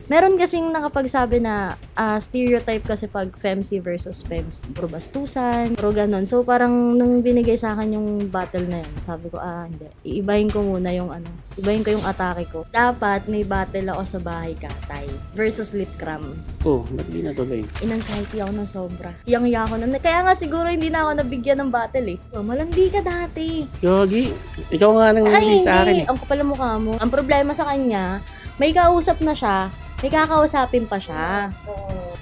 Meron kasing nakapagsabi na stereotype kasi pag femc versus femc. Puro bastusan, puro ganon. So parang nung binigay sa akin yung battle na yun, sabi ko, hindi. Iibahin ko muna yung ibahin ko yung atake ko. Dapat may battle ako sa bahay katay versus lip cram. Ba't di natuloy? Inanxiety ako na sobra. Iyang-iya ako na. Kaya nga siguro hindi na ako nabigyan ng battle eh. Malandi ka dati. Yogi, ikaw nga nang hindi sa akin. Ang kapal ng mukha mo. Ang problema sa kanya, may kausap na siya, may kakausapin pa siya.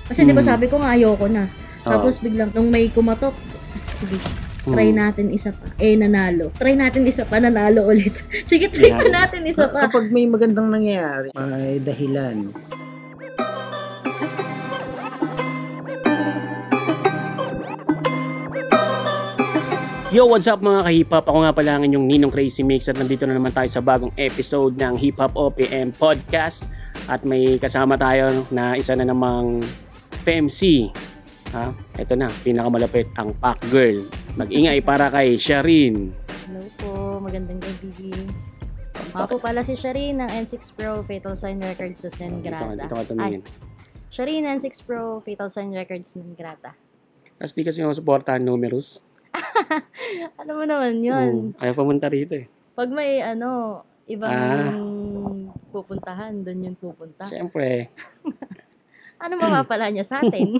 Kasi di ba sabi ko nga ayoko na. Tapos biglang nung may kumatok, sige, try natin isa pa. Nanalo. Try natin isa pa, nanalo ulit. Sige, try pa natin isa pa. Kapag may magandang nangyayari, may dahilan. Yo, what's up mga ka-hip-hop? Ako nga pala ang inyong Ninong Crazy Mix at nandito na naman tayo sa bagong episode ng Hip Hop OPM Podcast. At may kasama tayo na isa na namang FEMC. Ito na, pinakamalapit ang Pac Girl. Mag-ingay para kay Sharine. Hello po, magandang gabi. Ako pala si Sharine ng N6 Pro Fatal Sign Records at Nengrata. Ito ka tumingin. Sharine N6 Pro Fatal Sign Records Nengrata. Kasi di kasi yung supportahan numerous. Ano mo naman yun? Ayaw pumunta rito eh. Pag may ibang pupuntahan, doon yun pupunta. Siyempre. Ano mapapala niya sa atin?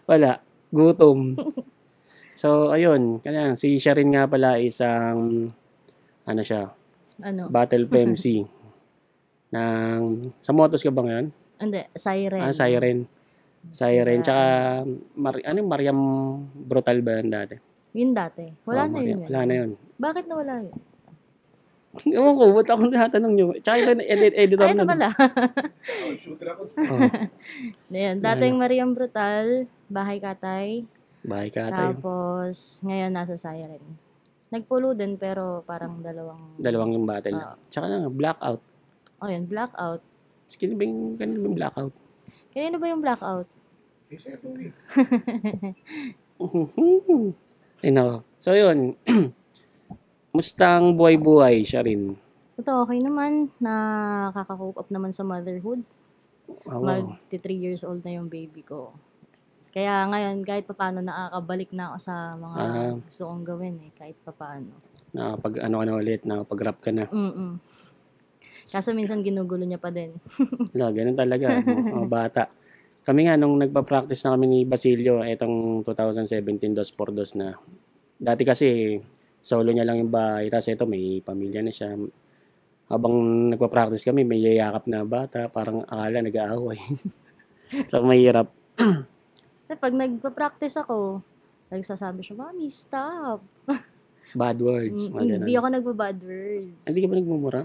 Wala. Gutom. So, ayun. Kaya si Sharine nga pala isang Battle FEMC. Sa motos ka ba ngayon? Hindi, Siren. Siren. Tsaka, Mariam Brutal ba yan dati? Yun dati. Wala na yun. Wala na yun. Bakit nawala yun? Ewan ko, ba't ako natanong nyo? Tsaka ito, editor na. Ito pala. Shooter ako. Ayan, dating Mariam Brutal, Bahay Katay. Tapos, ngayon nasa Siren. Nagpulo din, pero parang dalawang yung battle. Tsaka Blackout. Yun, Blackout. Kanino ba yung Blackout? Kanino ba yung Blackout? So, yun. Mustang buhay-buhay, Sharine? Ito, okay naman. Nakaka-cope up naman sa motherhood. Mag-3 years old na yung baby ko. Kaya ngayon, kahit papaano, nakakabalik na ako sa mga gusto kong gawin eh. Kahit papaano. Nakapag-rap ka na. Kaso minsan ginugulo niya pa din. Ganun talaga. Mga bata. Kami nga, nung nagpa-practice na kami ni Basilio, itong 2017 2x2 na. Dati kasi, solo niya lang yung bahay. Tapos ito, may pamilya na siya. Habang nagpa-practice kami, may yayakap na bata. Parang akala nag-aaway. So, mahirap. Pag nagpa-practice ako, nagsasabi siya, Mami, stop. Bad words. Hindi ako nagba-bad words. Hindi ka ba nagmumura?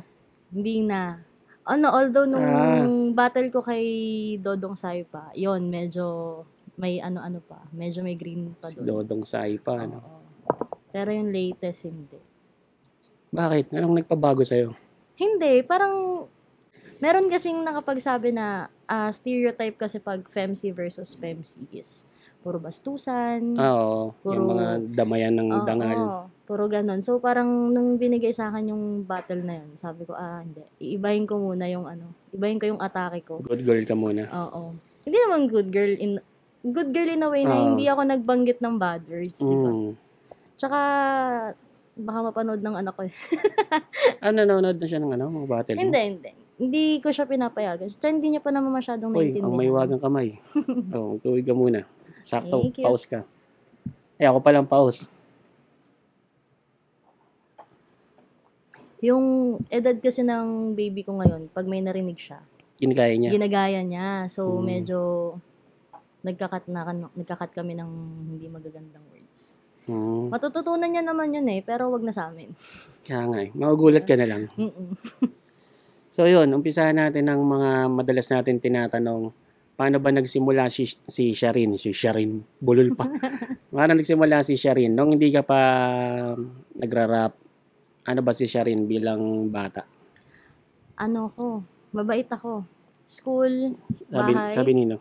Hindi na. Although nung battle ko kay Dodong Saipa, yon medyo may pa. Medyo may green pa doon. Dodong Saipa, Pero yung latest, hindi. Bakit? Anong nagpabago sa'yo? Hindi. Parang, meron kasing nakapagsabi na stereotype kasi pag femc versus femc is puro bastusan. Yung mga damayan ng dangal. Puro ganon. So, parang nung binigay sa akin yung battle na yun, sabi ko, hindi. Iibahin ko muna yung ibahin ko yung atake ko. Good girl ka muna. Oo. Hindi naman good girl in a way na hindi ako nagbanggit ng bad words, di ba? Tsaka, baka mapanood ng anak ko. Nanonood na siya ng mga battle mo? Hindi. Hindi ko siya pinapayagan. Tsaka hindi niya pa naman masyadong naiintindihan. Ang may wagang kamay. Tuwig ka muna. Sakto, pause ka. Ako palang pause. Yung edad kasi ng baby ko ngayon, pag may narinig siya, ginagaya niya. So, medyo nagkakat kami ng hindi magagandang words. Matututunan niya naman yun pero wag na sa amin. Kaya nga magugulat ka na lang. So yun, umpisahan natin ng mga madalas natin tinatanong, paano ba nagsimula si Sharine? Si Sharine, bulol pa. Paano nagsimula si Sharine? Nung hindi ka pa nagra-rap, ano ba si Sharine bilang bata? Mabait ako. School, bahay. Sabi nino?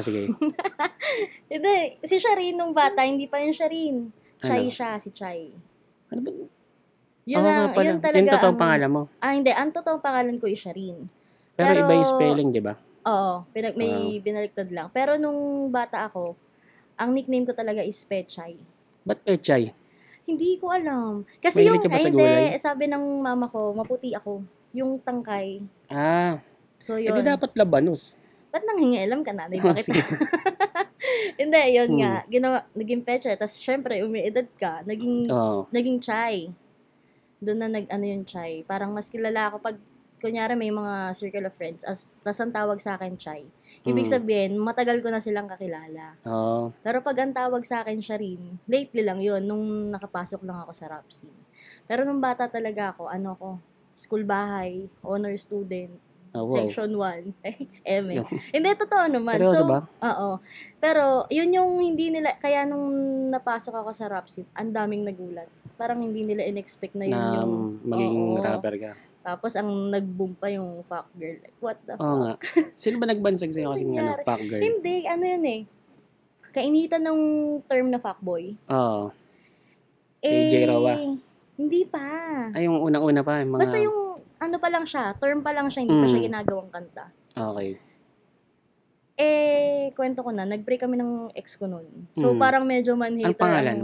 Sige. Hindi, si Sharine nung bata, hindi pa yung Sharine. Chai siya, si Chai. Ano ba? Yun talaga. Yung totoong pangalan mo? Hindi. Ang totoong pangalan ko is Sharine. Pero iba yung spelling, di ba? Oo, may binaliktad lang. Pero nung bata ako, ang nickname ko talaga is Pechay. Ba't Pechay? Hindi ko alam. Kasi Mahilig ka ba sa gulay? sabi ng mama ko, maputi ako. Yung tangkay. So, Hindi yun. dapat labanos. Ba't nanghingialam ka namin? Oh, Bakit? sige. Hindi, yun nga. Naging Pechay. Tapos, syempre, umiedad ka. Naging Chay. Doon na yung Chay. Parang mas kilala ako pag, kunyari may mga circle of friends, tas ang tawag sa akin Chay. Ibig sabihin, matagal ko na silang kakilala. Pero pag ang tawag sa akin siya rin, lately lang yun, nung nakapasok lang ako sa rap scene. Pero nung bata talaga ako, school bahay, honor student, section 1, MA. Hindi, totoo naman. Seryoso ba? Oo. Pero, yun yung hindi nila, kaya nung napasok ako sa rap scene, ang daming nagulat. Parang hindi nila in-expect na yun yung magiging rapper ka. Tapos, ang nag-boom pa yung fuck girl. Like, what the fuck? Oo nga. Sino ba nagbansag sa'yo kasi fuck girl? Hindi, yun eh. Kainitan ng term na fuckboy. Oo. J. Rowa. Hindi pa. Ay, yung unang-una pa. Yung mga... Basta yung, pa lang siya, term pa lang siya, hindi pa siya ginagawang kanta. Okay. Kwento ko na, nag-break kami ng ex ko nun. So, parang medyo man-hater. Ang pangalan?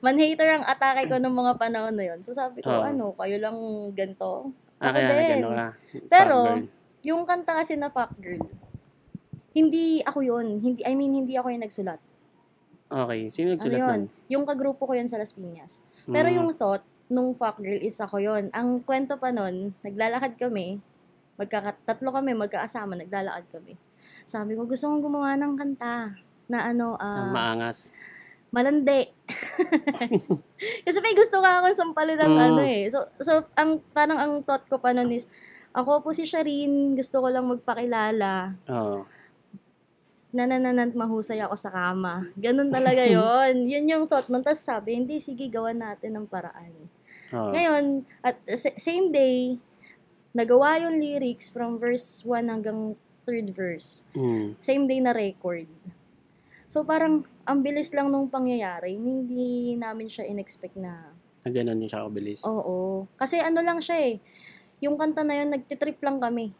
Man-hater ang atake ko ng mga panahon na yun. So, sabi ko, kayo lang ganito? Ako din. Pero, yung kanta kasi na Fuck Girl, hindi ako yun. Hindi ako yung nagsulat. Okay. Sino nagsulat nun? Yung kagrupo ko yun sa Las Piñas. Pero yung thought, nung Fuck Girl is ako yun. Ang kwento pa nun, naglalakad kami, tatlo kami, magkakasama, naglalakad kami. Sabi ko, gusto kong gumawa ng kanta na maangas. Malandi. Kasi may gusto ka akong sampalin ng So, parang ang thought ko pa nun is, ako po si Shireen, gusto ko lang magpakilala. Nanananant mahusay ako sa kama. Ganun talaga yon. Yun yung thought nun. Tapos sabi, hindi, sige, gawan natin ng paraan. Ngayon, at same day, nagawa yung lyrics from verse 1 hanggang 3rd verse. Same day na record. So, parang, ang bilis lang nung pangyayari. Hindi namin siya in-expect na... Ganun yung siya kabilis. Oo. Kasi lang siya eh. Yung kanta na yun, nagtitrip lang kami.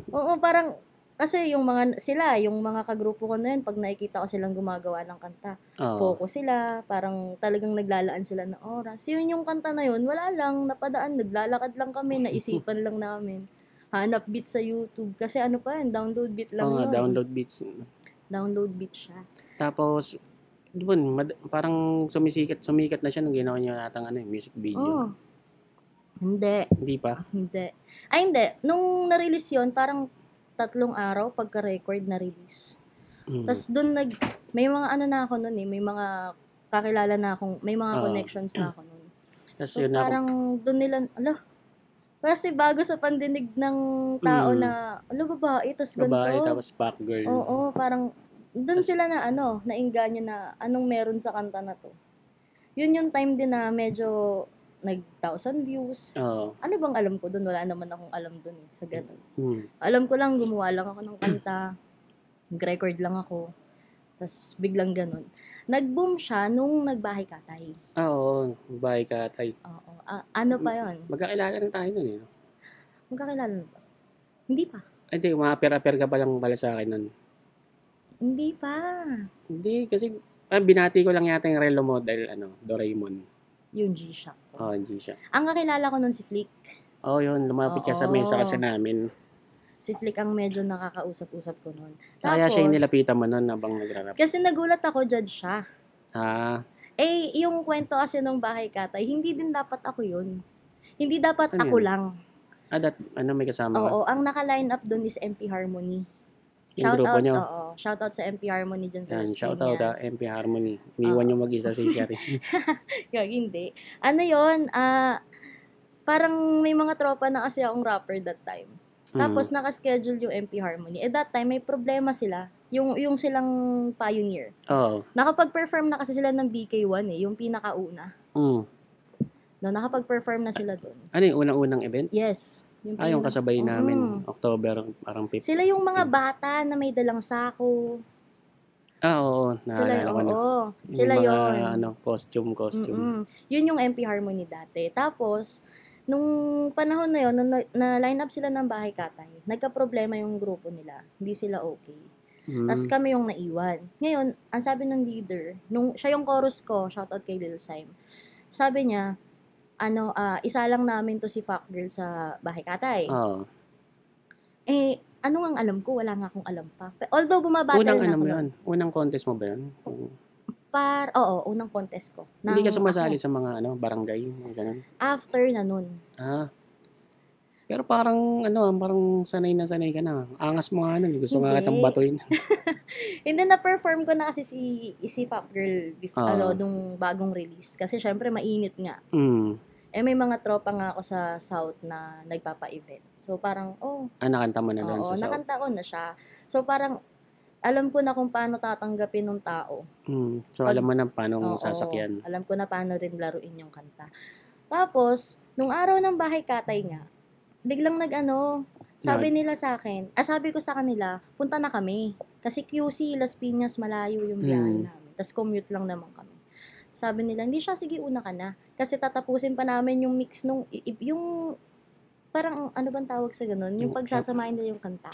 Oo, parang... Kasi yung mga kagrupo ko na yun, pag nakikita ko silang gumagawa ng kanta, focus sila, parang talagang naglalaan sila ng oras. Yun yung kanta na yun, wala lang, napadaan, naglalakad lang kami, naisipan lang namin. Hanap beat sa YouTube. Kasi download beat lang yun. Download beats. Download beat siya. Tapos, parang sumikat na siya nung ginawa niya atang music video. Hindi. Hindi pa? Hindi. Ay, hindi. Nung na-release yun, parang 3 araw pagka-record na release. Tapos doon may mga na ako noon eh, may mga kakilala na akong, may mga connections na ako noon. So parang doon nila, kasi bago sa pandinig ng tao na, babae, tapos ganito. Babae, tapos fuck girl. Oo, parang doon sila na nainganyo na anong meron sa kanta na to. Yun yung time din na medyo nag-1,000 views. Ano bang alam ko doon? Wala naman akong alam doon sa ganun. Alam ko lang, gumawa lang ako ng kanta. Nag-record lang ako. Tapos biglang ganun. Nag-boom siya nung Nagbahay Katay. Oo, Nagbahay Katay. Oo. Ano pa yun? Magkakilala na tayo nun eh. Magkakilala na ba? Hindi pa. Hindi, mga ka pa lang pala sa akin nun. Hindi pa. Hindi, kasi binati ko lang yata yung relo model, Doraemon. Yung G-Shock. G-Shock. Ang kakilala ko nun si Flick. Yun. Lumapit ka sa mesa kasi namin. Si Flick ang medyo nakakausap-usap ko nun. Kaya siya yung nilapitan mo nun habang nagrarap. Kasi nagulat ako, judge siya. Yung kwento kasi ng Bahay Katay, hindi din dapat ako yun. Hindi dapat ako lang. May kasama ka? Oo, ang naka-line up dun is MP Harmony. Yung grupo nyo? Shout out sa MP Harmony dyan sa Las Piñas. Shout out MP Harmony. Iniwan nyo mag-isa si Sherry. Hindi. Parang may mga tropa na kasi akong rapper that time. Tapos naka-schedule yung MP Harmony. That time may problema sila. Yung silang pioneer. Nakapag-perform na kasi sila ng BK1 yung pinakauna. Nakapag-perform na sila doon. Ano yung unang-unang event? Yes. Yung kasabay namin, October, parang 15. Sila yung mga bata na may dalang sako. Oo. Naalala ko na. Sila yung yun. Costume. Yun yung MP Harmony dati. Tapos, Nung panahon na yun, nung na-line up sila ng Bahay Katay, nagka-problema yung grupo nila. Hindi sila okay. Tapos kami yung naiwan. Ngayon, ang sabi ng leader, nung siya yung chorus ko, shoutout kay Lil Sime, sabi niya, isa lang namin to si Fuck Girl sa Bahay Katay. Oo. Ano ang alam ko? Wala nga akong alam pa. Although bumabattle Unang na ano ako mo nun. yun? Unang contest mo ba yun? Oo, unang contest ko. Hindi ka sumasali Ako. sa mga barangay, mga ganun. After na nun. Pero parang parang sanay na sanay ka na. Angas mo nga nun. Gusto nga Hindi. kitang batuin. Hindi na-perform ko na kasi si Pop Girl Oo. nung bagong release. Kasi syempre mainit nga. May mga tropa nga ako sa South na nagpapa-event. So parang, Nakanta mo na doon sa South. nakanta ko na siya. So parang, alam ko na kung paano tatanggapin ng tao. So alam mo na paano sasakyan. Alam ko na paano rin laruin yung kanta. Tapos, nung araw ng Bahay Katay nga, biglang sabi nila sa akin, sabi ko sa kanila, punta na kami. Kasi QC, Las Piñas, malayo yung biyahe namin. Tapos commute lang naman kami. Sabi nila, hindi siya, sige, una ka na. Kasi tatapusin pa namin yung mix yung, parang, ano bang tawag sa ganun? Yung pagsasamahin nila yung kanta.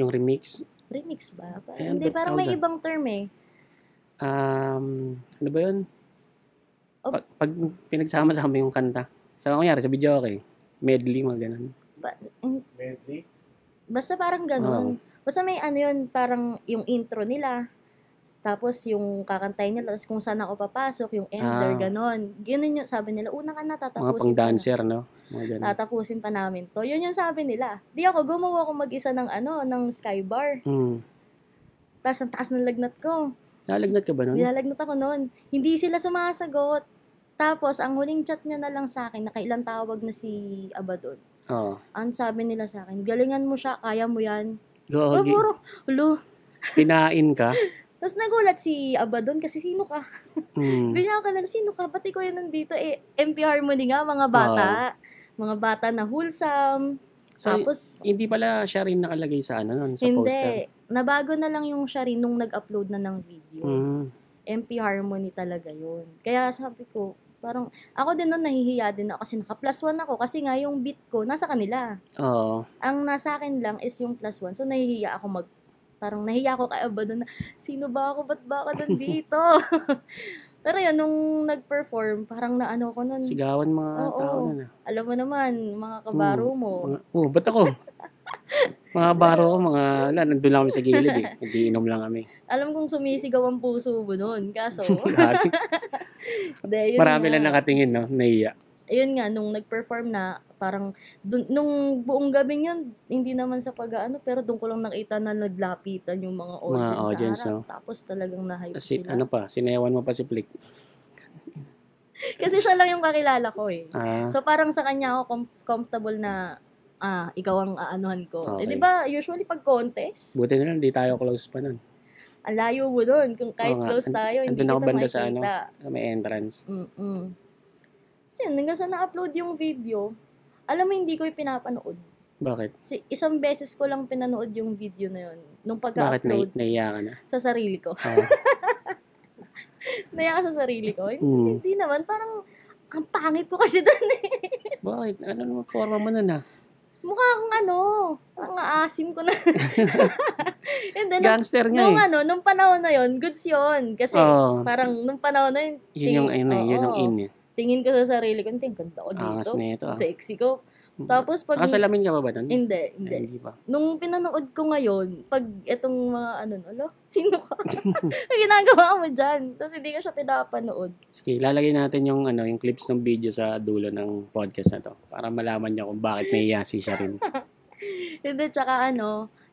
Yung remix? Remix ba? Hindi, parang may ibang term eh. Ano ba yun? Pag pinagsama-sama yung kanta. Sa kunyari, sa video, okay. Medley, mga ganun. Medley? Basta parang ganun. Basta may yun, parang yung intro nila. Tapos yung kakantay nila, tapos kung saan ako papasok, yung ender, ganun. Ganun yung sabi nila, una ka na, tatapusin mga pang-dancer, no? Mga ganun. Tatapusin pa namin to. Yun yung sabi nila. Di ako, gumawa ako mag-isa ng skybar. Tapos ang taas ng lagnat ko. Nalagnat ka ba nun? Nilalagnat ako nun. Hindi sila sumasagot. Tapos, ang huling chat niya na lang sa akin, nakailang tawag na si Abadon. Ang sabi nila sa akin, galingan mo siya, kaya mo yan. Gogi. Pinain ka? Tapos nagulat si Abadon kasi sino ka? Hindi niya ako kanila, sino ka? Ba't ikaw yan nandito? MP Harmony nga, mga bata. Mga bata na wholesome. So, tapos, hindi pala siya rin nakalagay sa nun, sa hindi. poster? Nabago na lang yung siya rin nung nag-upload na ng video. MP Harmony talaga yun. Kaya sabi ko, parang, ako din nun nahihiya din ako kasi naka-+1 ako kasi nga yung beat ko nasa kanila. Ang nasa akin lang is yung +1. So, nahihiya ako parang nahihiya ako kay Abadon na, sino ba ako? Ba't ba ako dito? Pero yun, nung nag-perform, parang naano ko nun. Sigawan mga tao nun. Alam mo naman, mga kabaro mo. Ba't ako? Mga baro ko, nandun lang kami sa gilid eh. Nag-iinom lang kami. Alam kong sumisigaw ang puso mo nun. Kaso, marami lang nakatingin, no? Nahiya. Ayun nga, nung nag-perform na, parang, nung buong gabing yun, hindi naman sa pero doon ko lang nakita na naglapitan yung mga audience sa harap. No? Tapos talagang na-hype sila. Sinewan mo pa si Flick. Kasi siya lang yung kakilala ko eh. So parang sa kanya ako comfortable na, ikaw ang aanuhan ko. Okay. Di ba, usually pag contest, buti na lang, di tayo close pa nun. Ang layo mo dun. Kung kahit close tayo, hindi kita makikita. Sa may entrance. Kasi yun, hanggang sa na-upload yung video, alam mo, hindi ko yung pinapanood. Bakit? Kasi isang beses ko lang pinanood yung video na yun. Nung pagka-upload. Bakit naiya ka na? Sa sarili ko. Naiya ka sa sarili ko? Hindi naman, parang, ang pangit ko kasi dun eh. Bakit? Ano naman forma mo nun Mukha akong ang aasim ko na. Gangster nga nung panahon na yun, goods yun. Kasi parang nung panahon na yun, yun yung in. Tingin ko sa sarili ko, ganda ko dito. Sexy ko. Tapos pag... Nakasalamin ka ba nun? Hindi. Hindi pa. Nung pinanood ko ngayon, pag itong mga sino ka? Ang ginagawa mo dyan? Tapos hindi ka siya pinapanood. Sige, lalagay natin yung clips ng video sa dulo ng podcast na to para malaman niyo kung bakit naiya si siya rin. Hindi, tsaka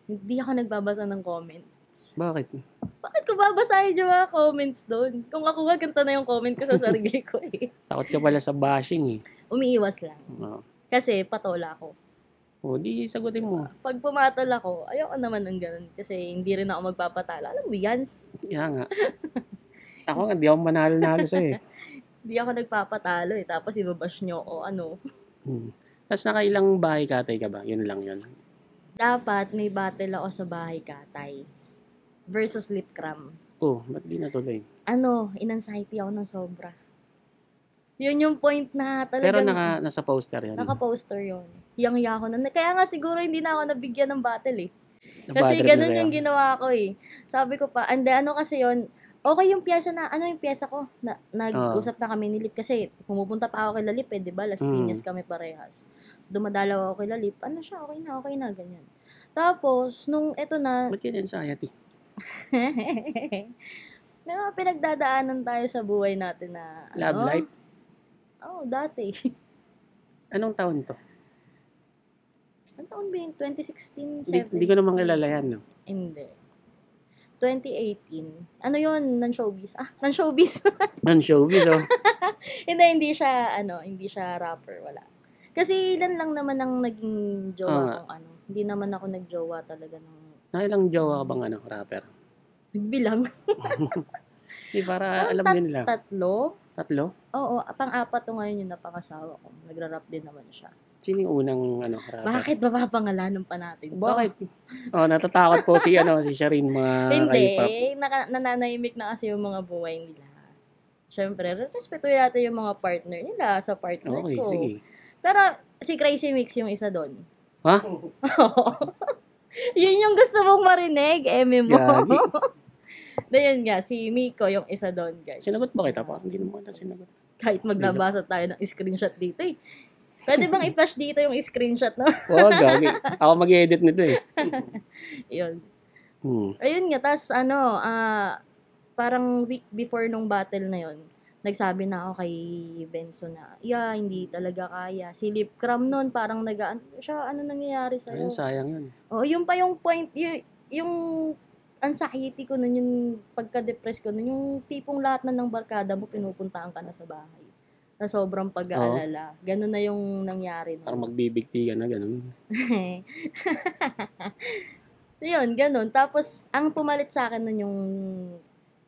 hindi ako nagbabasa ng comments. Bakit? Bakit ko babasahin yung mga comments doon? Kung ako nga, ganito na yung comment ko sa sarili ko eh. Takot ka pala sa bashing eh. Umiiwas lang. Kasi patola ako. Di sagutin mo. Pag pumatol ako, ayoko naman ng ganun. Kasi hindi rin ako magpapatala. Alam mo yan? Kaya nga. Ako nga, di ako manalo-nalo sa'yo eh. Hindi ako nagpapatalo eh. Tapos ibabash nyo o Tapos nakailang Bahay Katay ka ba? Yun lang yun. Dapat may battle ako sa Bahay Katay versus Lip Cram. Ba't di natuloy? In-anxiety ako ng sobra. Yun yung point na Pero talagang nasa poster yan. naka-poster yun. Hiyang-hiya ako na. Kaya nga siguro hindi na ako nabigyan ng battle eh. Kasi Nabadrip na ganun sa'yo. yung ginawa ko eh. Sabi ko pa, ande ano kasi yun, okay yung piyesa na, ano yung piyesa ko? Nag-usap na kami ni Lip kasi pumupunta pa ako kay Lalip eh, di ba? Las Piñas kami parehas. So, dumadalaw ako kay Lalip, ano siya, okay na, ganyan. Tapos, nung eto na, Ba't yun anxiety? may mga pinagdadaanan tayo sa buhay natin na, Love life? Oo, dati. Anong taon to? Anong taon ba yung 2016, Hindi ko naman kilala yan, no? Hindi. 2018. Ano yun? Non-showbiz. Non-showbiz. Non-showbiz, oh. hindi siya rapper, wala. Kasi ilan lang naman ang naging jowa kong ano. Hindi naman ako nagjowa talaga ng... Nakailang jowa ka bang rapper? Bilang. Hindi, para alam din nila. Tatlo? Oo, pang-apat to ngayon yung napangasawa ko. Nagra-rap din naman siya. Sino yung unang rapper? Bakit ba papangalanan pa natin to? Bakit? Natatakot po si Sharin, mga Hindi, K-pop. nananahimik na kasi yung mga buhay nila. Siyempre, respetuhin natin yung mga partner nila sa partner Okay, ko. sige. Pero si Crazy Mix yung isa doon. Ha? Yun yung gusto mong marinig, eme mo. Gagi. Yun nga, si Miko yung isa doon, guys. Sinagot ba kita pa? Hindi naman kita sinagot. Kahit maglabasa tayo ng screenshot dito eh. Pwede bang i-flash dito yung screenshot, no? Oo, gagi. Ako mag-edit nito eh. Yun. Hmm. Ayun nga, tas parang week before nung battle na yun, nagsabi na ako kay Benzo na, hindi talaga kaya. Si Lip Cram nun, parang siya, ano nangyayari sa'yo? Ayun, sayang yun. Yun pa yung point, yung anxiety ko nun, yung pagka-depress ko nun, yung tipong lahat na ng barkada mo, pinupuntaan ka na sa bahay. Na sobrang pag-aalala. Ganun na yung nangyari. Parang magbibigti ka na, ganun. Yun, ganun. Tapos, ang pumalit sa akin nun yung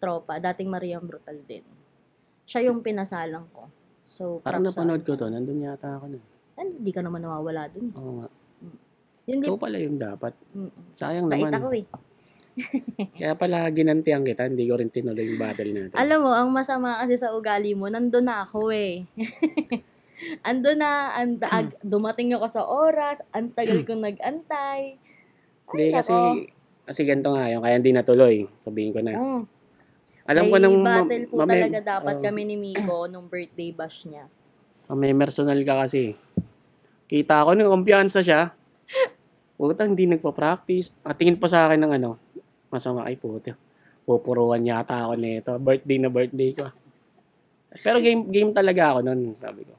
tropa, dating Mariam Brutal din. Siya yung pinasalang ko. So, Parang props sa napanood ko kanya. to, nandun yata ako nun. Hindi ka naman nawawala dun. Oo nga. Yun, Ikaw pala yung dapat. Sayang bait naman. ako eh. Kaya pala ginantihan kita, hindi ko rin tinuloy yung battle natin. Alam mo, ang masama kasi sa ugali mo, nandun na ako eh. Andun na, dumating ako sa oras, ang tagal kong nag-antay. Hindi kasi ganito nga yun, kaya hindi natuloy. Sabihin ko na. Alam ko May nang battle po talaga dapat kami ni Miko nung birthday bash niya. May personal ka kasi. Kita ko nung kumpiyansa siya. Puta, hindi nagpa-practice. Tingin pa sa akin ng masama. Ay, puta. Pupuruan yata ako nito. Birthday ko. Pero game talaga ako nun, sabi ko.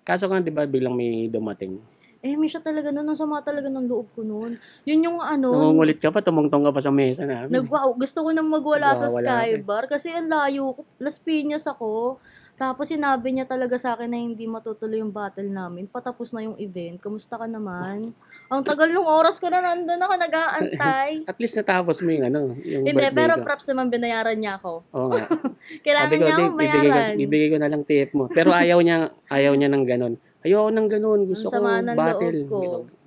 Kaso nga, di ba, biglang may dumating. May siya talaga nun. Ang sama talaga ng loob ko nun. Yun yung Nangungulit ka pa, tumungtong ka pa sa mesa namin. Gusto ko nang magwala sa Nagwawala Skybar kasi ang layo ko. Las Piñas ako. Tapos sinabi niya talaga sa akin na hindi matutuloy yung battle namin. Patapos na yung event. Kamusta ka naman? Ang tagal ng oras ko na nandun ako nag-aantay. At least natapos mo yung Hindi, birthday pero ko. props naman binayaran niya ako. Oo nga. Kailangan niya akong bayaran. Bibigay ko na lang tip mo. Pero ayaw niya ng ganun. Ayoko ng ganun. Gusto ko Ang sama ng battle. loob ko.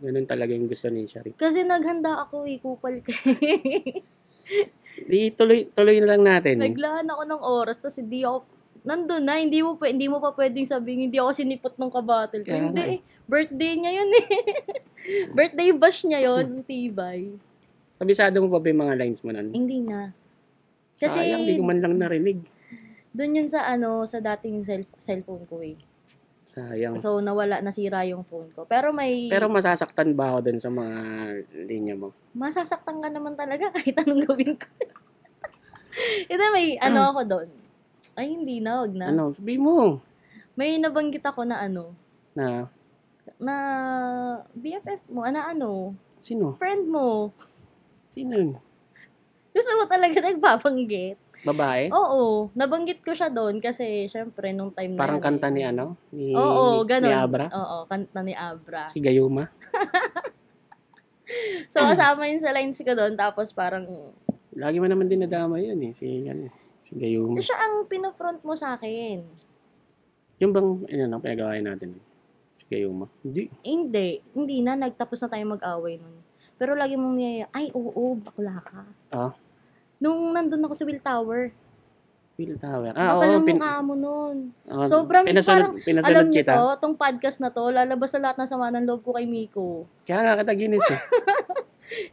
Ganun talaga yung gusto ni Shari. Kasi naghanda ako kupal ka. Di tuloy na lang natin. Naglaan ako ng oras, tapos hindi ako, nandun na, hindi mo pa pwedeng sabihin, hindi ako sinipot ng kabattle ko. Hindi birthday niya yun eh. Birthday bash niya yun, tibay. Kabisado mo pa ba yung mga lines mo nun? Hindi na. Kasi, Sayang, di ko man lang narinig. dun yun sa sa dating cellphone ko eh. Sayang. So, nasira yung phone ko. Pero masasaktan ba ako dun sa mga linya mo? masasaktan ka naman talaga kahit anong gawin ko. Ito may ako doon. Ay, hindi na, wag na. Sabi mo. May nabanggit ako na Na, na BFF mo, sino? friend mo. Sino yun? Gusto mo talaga nagbabanggit? Babae? Oo, nabanggit ko siya doon kasi syempre nung time na Parang yun kanta eh. ni Oo, ganun. Ni Abra? Oo, kanta ni Abra. Si Gayuma? So, kasama yun sa lines ko doon, tapos parang, Lagi mo naman din nadama yun eh. Si Gayuma. siya ang pinafront mo sa akin. Yung bang, pinagawain natin? Si Gayuma? Hindi na, nagtapos na tayo mag-away nun. Pero lagi mong niyaya, ay, oo, bakla ka. Ah? Nung nandun ako sa Will Tower, Will Tower. Kapal Oo. ang mukha mo nun. Oo, Sobrang parang, pinasunod alam niyo kita. to, tong podcast na to, lalabas na lahat ng sama ng loob ko kay Miko. Kaya nga kita ginis eh.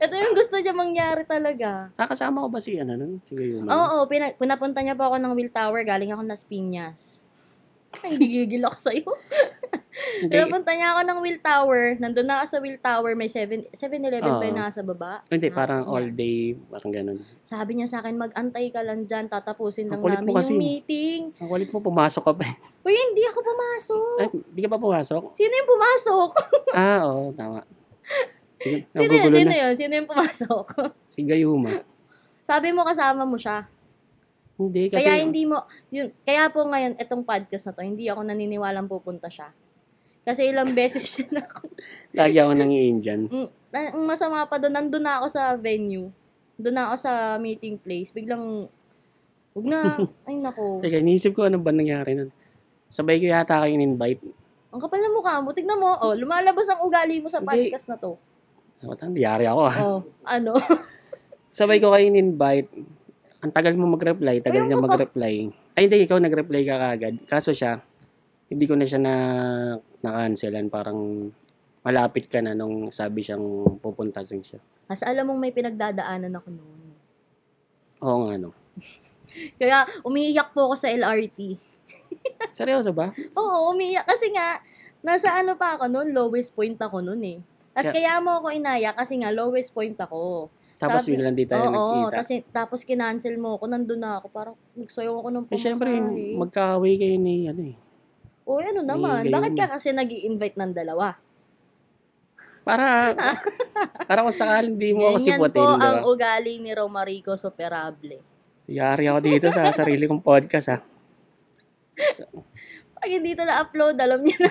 Ito yung gusto niya mangyari talaga. Nakasama ko ba si ano nun? Si Gayuma? Oo, pinapunta niya pa ako ng Will Tower, galing ako Las Piñas. Ay, gigigil ako sa'yo. Hindi. Pinapunta niya ako ng Will Tower, nandun na ako sa Will Tower, may 7-Eleven pa yung nasa baba. Hindi, parang Oo. all day, parang ganun. Sabi niya sa akin, mag-antay ka lang dyan, tatapusin lang Ang kulit namin mo kasi. yung meeting. Ang kulit mo, pumasok ka pa. Uy, hindi ako pumasok. Ay, di ka pa pumasok? Sino yung pumasok? Oo, tama. Sino yun? Sino yun? Sino yung pumasok? Si Gayuma. Sabi mo kasama mo siya. Hindi, kasi... Kaya hindi mo, kaya po ngayon, itong podcast na to, hindi ako naniniwalang pupunta siya. Kasi ilang beses siya na ako. Lagi ako nangiin dyan. Ang masama pa doon, nandun na ako sa venue. Doon na ako sa meeting place. Biglang, wag na. Ay, nako. Teka, iniisip ko ano ba nangyari nun. Sabay ko yata kayo in-invite. Ang kapal ng mukha mo. Tignan mo, oh, lumalabas ang ugali mo sa Hindi. podcast na to. Yari ako ah. Oh, ano? Sabay ko kayo in-invite. Ang tagal mo mag-reply, tagal Ayun niya ka pa. mag-reply. Ay, hindi, ikaw nag-reply ka kagad. Kaso siya, hindi ko na siya na-cancelan. Parang malapit ka na nung sabi siyang pupunta din siya. As alam mong may pinagdadaanan ako noon. Oo nga, no. Kaya umiiyak po ako sa LRT. Seryoso ba? Oo, umiiyak. Kasi nga, nasa ano pa ako noon, lowest point ako noon eh. Tapos kaya mo ako inaya kasi nga lowest point ako. Tapos Sabi- biglang di tayo Oo, nagkita. tapos kinancel mo ako, nandun na ako. Parang nagsayaw ako ng Eh, syempre, pamasahe. magkaway kayo ni, ano eh. O, ano naman, Ganyan bakit mo. ka kasi nag-i-invite ng dalawa? Para kung sakaling di mo ako Ganyan sibutin, po di ba? ang ugali ni Romarico Superable. Yari ako dito sa sarili kong podcast, ha. Pag hindi ito na-upload, alam niyo na.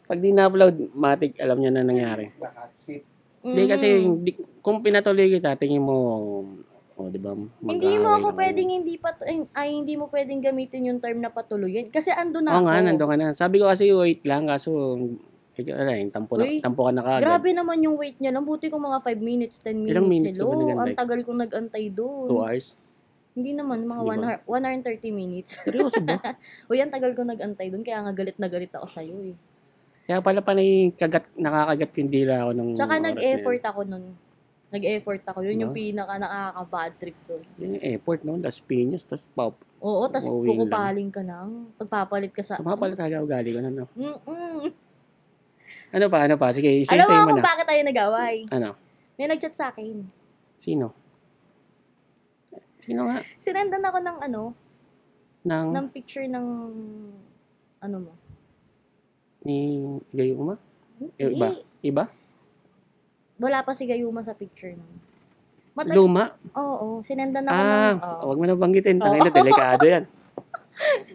Pag di na-upload, matik, alam niya na nangyari. Hot seat. Hindi kasi, kung pinatuloy kita, tingin mo, di ba, Hindi mo ako mag-aaway lang pwedeng hindi mo pwedeng gamitin yung term na patuloy. Kasi ando na kayo. Oo ako. nga, nandun ka na. Sabi ko kasi, wait lang, kaso, tampo Uy, ka na kaagad. Grabe naman yung wait niya. Buti ko mga 5 minutes, 10 minutes. Ilang minutes ka ba Hello, nag-antay? ang tagal kong nag-antay doon. 2 hours. Hindi naman, mga Di ba? 1 hour and 30 minutes. Seryoso ba? Uy, ang tagal ko nag-antay doon, kaya nga galit na galit ako sa'yo eh. Kaya pala nakakagat yung dila ako nung Tsaka oras na nag-effort ako nun. Nag-effort ako. Yun yung No? pinaka nakaka-bad trip doon. Yun yung effort, no? Las Piñas, tas pop. Oo, tas Uuwi lang. kukupaling ka lang. Pagpapalit ka sa... Sama pala talaga ugali ko na, no? Mm-mm. Ano pa? Sige, Alam isa-isay mo mo kung na. bakit tayo nag-away? Ano? May nag-chat sa akin. Sino? Sino nga? Sinendan ako ng Nang ng picture ng ano mo. ni Gayuma? Iba? Eh, Iba? wala pa si Gayuma sa picture nun. Luma? Oo, sinendan ako ng... Huwag mo na banggitin. Tangina, delikado yan.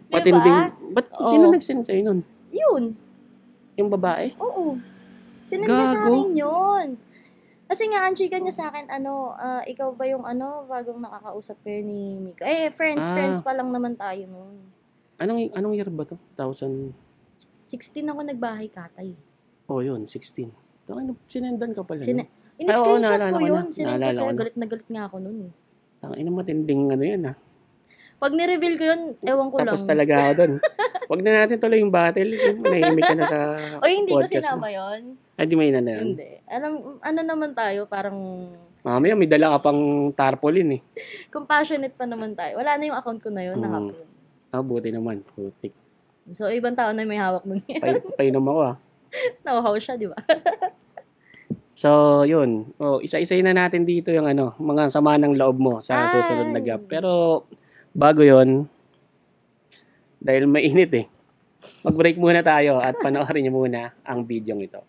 Patinding. Ba't Oo. sino nag-send sa'yo nun? Yun. Yung babae? Oo. Sinend niya sa Gago. akin yun. Kasi nga, ang chika niya sa akin, ikaw ba yung bagong nakakausap kayo ni Mika? Friends pa lang naman tayo nun. Anong year ba to? 2000? 16 ako nagbahay katay. Oh, yun. 16. Tangina, sinendan ka pala. Sine- no? In-screenshot naalala ko ko yun. na. Sinend ko Naalala sa'yo. ko na. Galit na galit nga ako nun. Tangina, matinding yan, ha. Pag ni-reveal ko yun, ewan ko Tapos lang. talaga ako dun. Huwag na natin tuloy yung battle. Manahimik ka na sa O hindi ko podcast sinama mo. yun. Ay, di may na yan. Hindi. Ano naman tayo, parang Mamaya, may dala ka pang tarpaulin, eh. compassionate pa naman tayo. Wala na yung account ko na yun, nahapon. Buti naman. Putik. So, ibang tao na may hawak nun. Painom ako, ah. Nauhaw siya, di ba? So, yun. Isa-isay na natin dito yung mga sama ng loob mo sa susunod na gap. Pero, bago yun, dahil mainit eh, mag-break muna tayo at panoorin niyo muna ang video ito.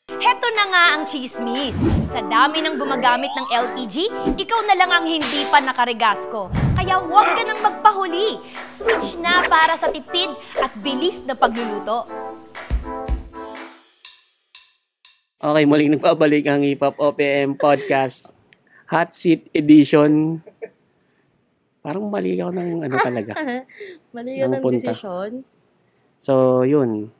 Heto na nga ang chismis. Sa dami ng gumagamit ng LPG, ikaw na lang ang hindi pa nakarigasko. Kaya huwag ka nang magpahuli. Switch na para sa tipid at bilis na pagluluto. Okay, muling nagbabalik ang Hip Hop OPM Podcast Hot Seat Edition. Parang mali ako ng talaga. Mali yun ang Punta. desisyon. So, yun.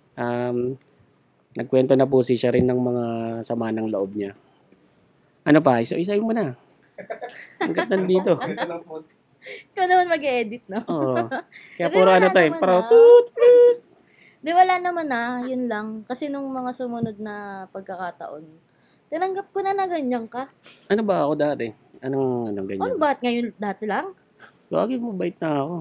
Nagkwento na po siya rin ng mga sama ng loob niya. Ano pa? Isa-isayin mo na. Hanggat nandito. Ito lang po. Ikaw naman mag-edit, no? Oo. Kaya Hindi, puro wala ano to eh. naman Parang ah. toot. Di wala naman yun lang. Kasi nung mga sumunod na pagkakataon, tinanggap ko na ganyan ka. Ano ba ako dati? Anong ganyan? Ano ba't ngayon dati lang? Lagi mo bait na ako.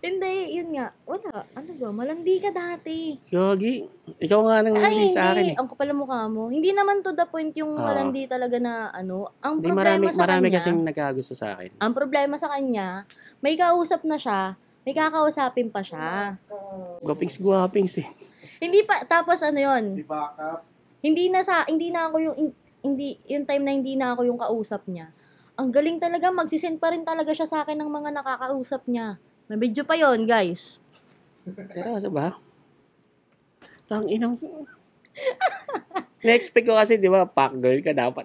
Hindi, yun nga. Wala. Ano ba? Malandi ka dati. Gagi. Ikaw nga nang Ay, hindi sa akin hindi. eh. Ang kapal ng mukha mo. Hindi naman to the point yung Oo. malandi talaga na ano. Ang Hindi, problema sa marami kanya, kasing nagkagusto sa akin. ang problema sa kanya, may kausap na siya, may kakausapin pa siya. Guwapings eh. Hindi pa, tapos ano yun, Di backup. hindi na ako yung time na hindi na ako yung kausap niya. Ang galing talaga, magsisend pa rin talaga siya sa akin ng mga nakakausap niya. May video pa yon guys. Seryoso ba? Tang inang. Na-expect ko kasi, di ba, pack girl ka dapat.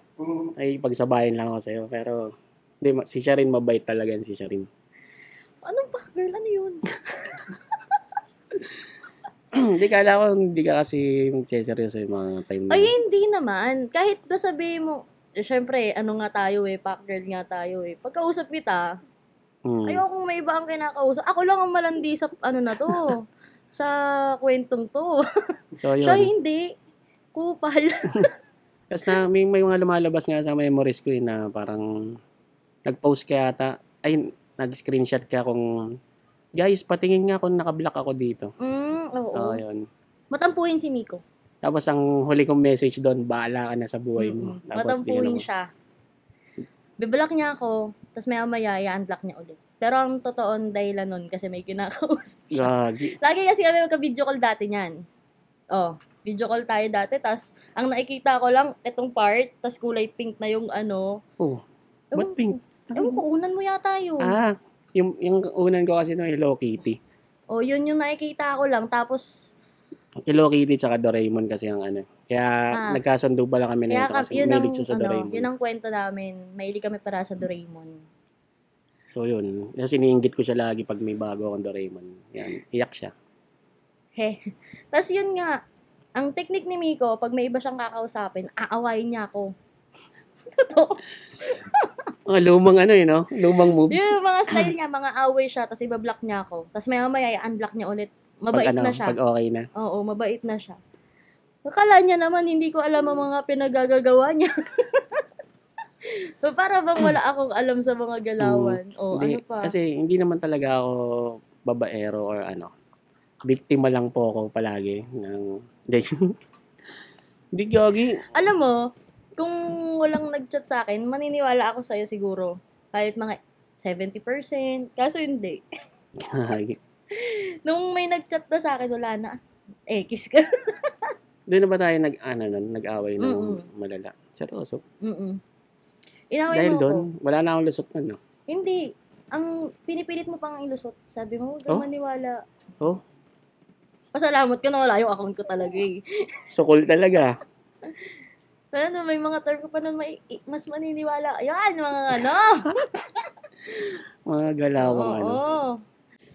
Ay, pagsabayin lang ako sa'yo. Pero, di, si Sharin mabait talaga yan, si Sharin. Anong fuck girl? Ano yun? Hindi kala ko, hindi ka kasi magseseryoso yung mga time na. Ay, hindi naman. Kahit ba sabihin mo, syempre, ano nga tayo fuck girl nga tayo Pagkausap kita, ayokong may iba ang kinakausap. Ako lang ang malandi sa, ano na to, sa kwentong to. So, yun. Siya hindi. Kupal. Tapos na, may mga lumalabas nga sa memories ko na parang nag-post ka yata, ay, nag-screenshot ka kung, guys, patingin nga kung nakablock ako dito. Oo. Yun. Matampuhin si Miko. Tapos ang huli kong message doon, bahala ka na sa buhay mo. Tapos, Matampuhin tingnan mo. siya. Biblock niya ako, tapos maya-maya, i-unblock niya ulit. Pero ang totoong dahilan nun, kasi may kinakausap. Gagi. Lagi kasi kami magka-video call dati niyan. Video call tayo dati, tas ang nakikita ko lang, itong part, tas kulay pink na yung ano. Oh, ba't pink? Ewan ko, unan mo yata yun. Yung unan ko kasi no, Hello Kitty. Yun yung nakikita ko lang, tapos, Hello Kitty tsaka Doraemon kasi ang ano. Kaya nagkasundo pala kami na ito kasi mahilig siya sa Doraemon. yun ang kwento namin. Mahilig kami para sa Doraemon. So yun, kasi iniinggit ko siya lagi pag may bago akong Doraemon. Yan, iyak siya. Tas yun nga, ang technique ni Miko, pag may iba siyang kakausapin, aawayin niya ako. Totoo. Mga lumang ano no? Lumang moves. Yung mga style niya, mga away siya, tas ibablock niya ako. Tas maya-maya, i-unblock niya ulit. Mabait na siya. Pag okay na. Oo, mabait na siya. Akala niya naman, hindi ko alam ang mga pinagagagawa niya. Para bang wala akong alam sa mga galawan. Hindi, Ano pa? Kasi hindi naman talaga ako babaero or ano. Biktima lang po ako palagi ng Hindi gagi. Alam mo, kung walang nag-chat sa akin, maniniwala ako sa'yo siguro. Kahit mga 70%. Kaso hindi. Gagi. Nung may nag-chat na sa akin, wala na. Kiss ka. Doon na ba tayo nag-away ng malala? Seryoso. Inaway Dahil mo doon, ako. wala na akong lusot na, no? Hindi. Ang pinipilit mo pang ilusot. Sabi mo, huwag kang maniwala. Pasalamat ka na wala yung account ko talaga Sukol talaga. Ano, may mga term ko pa nun mas maniniwala. Ayan, mga ano. Mga galawang ano. Oo.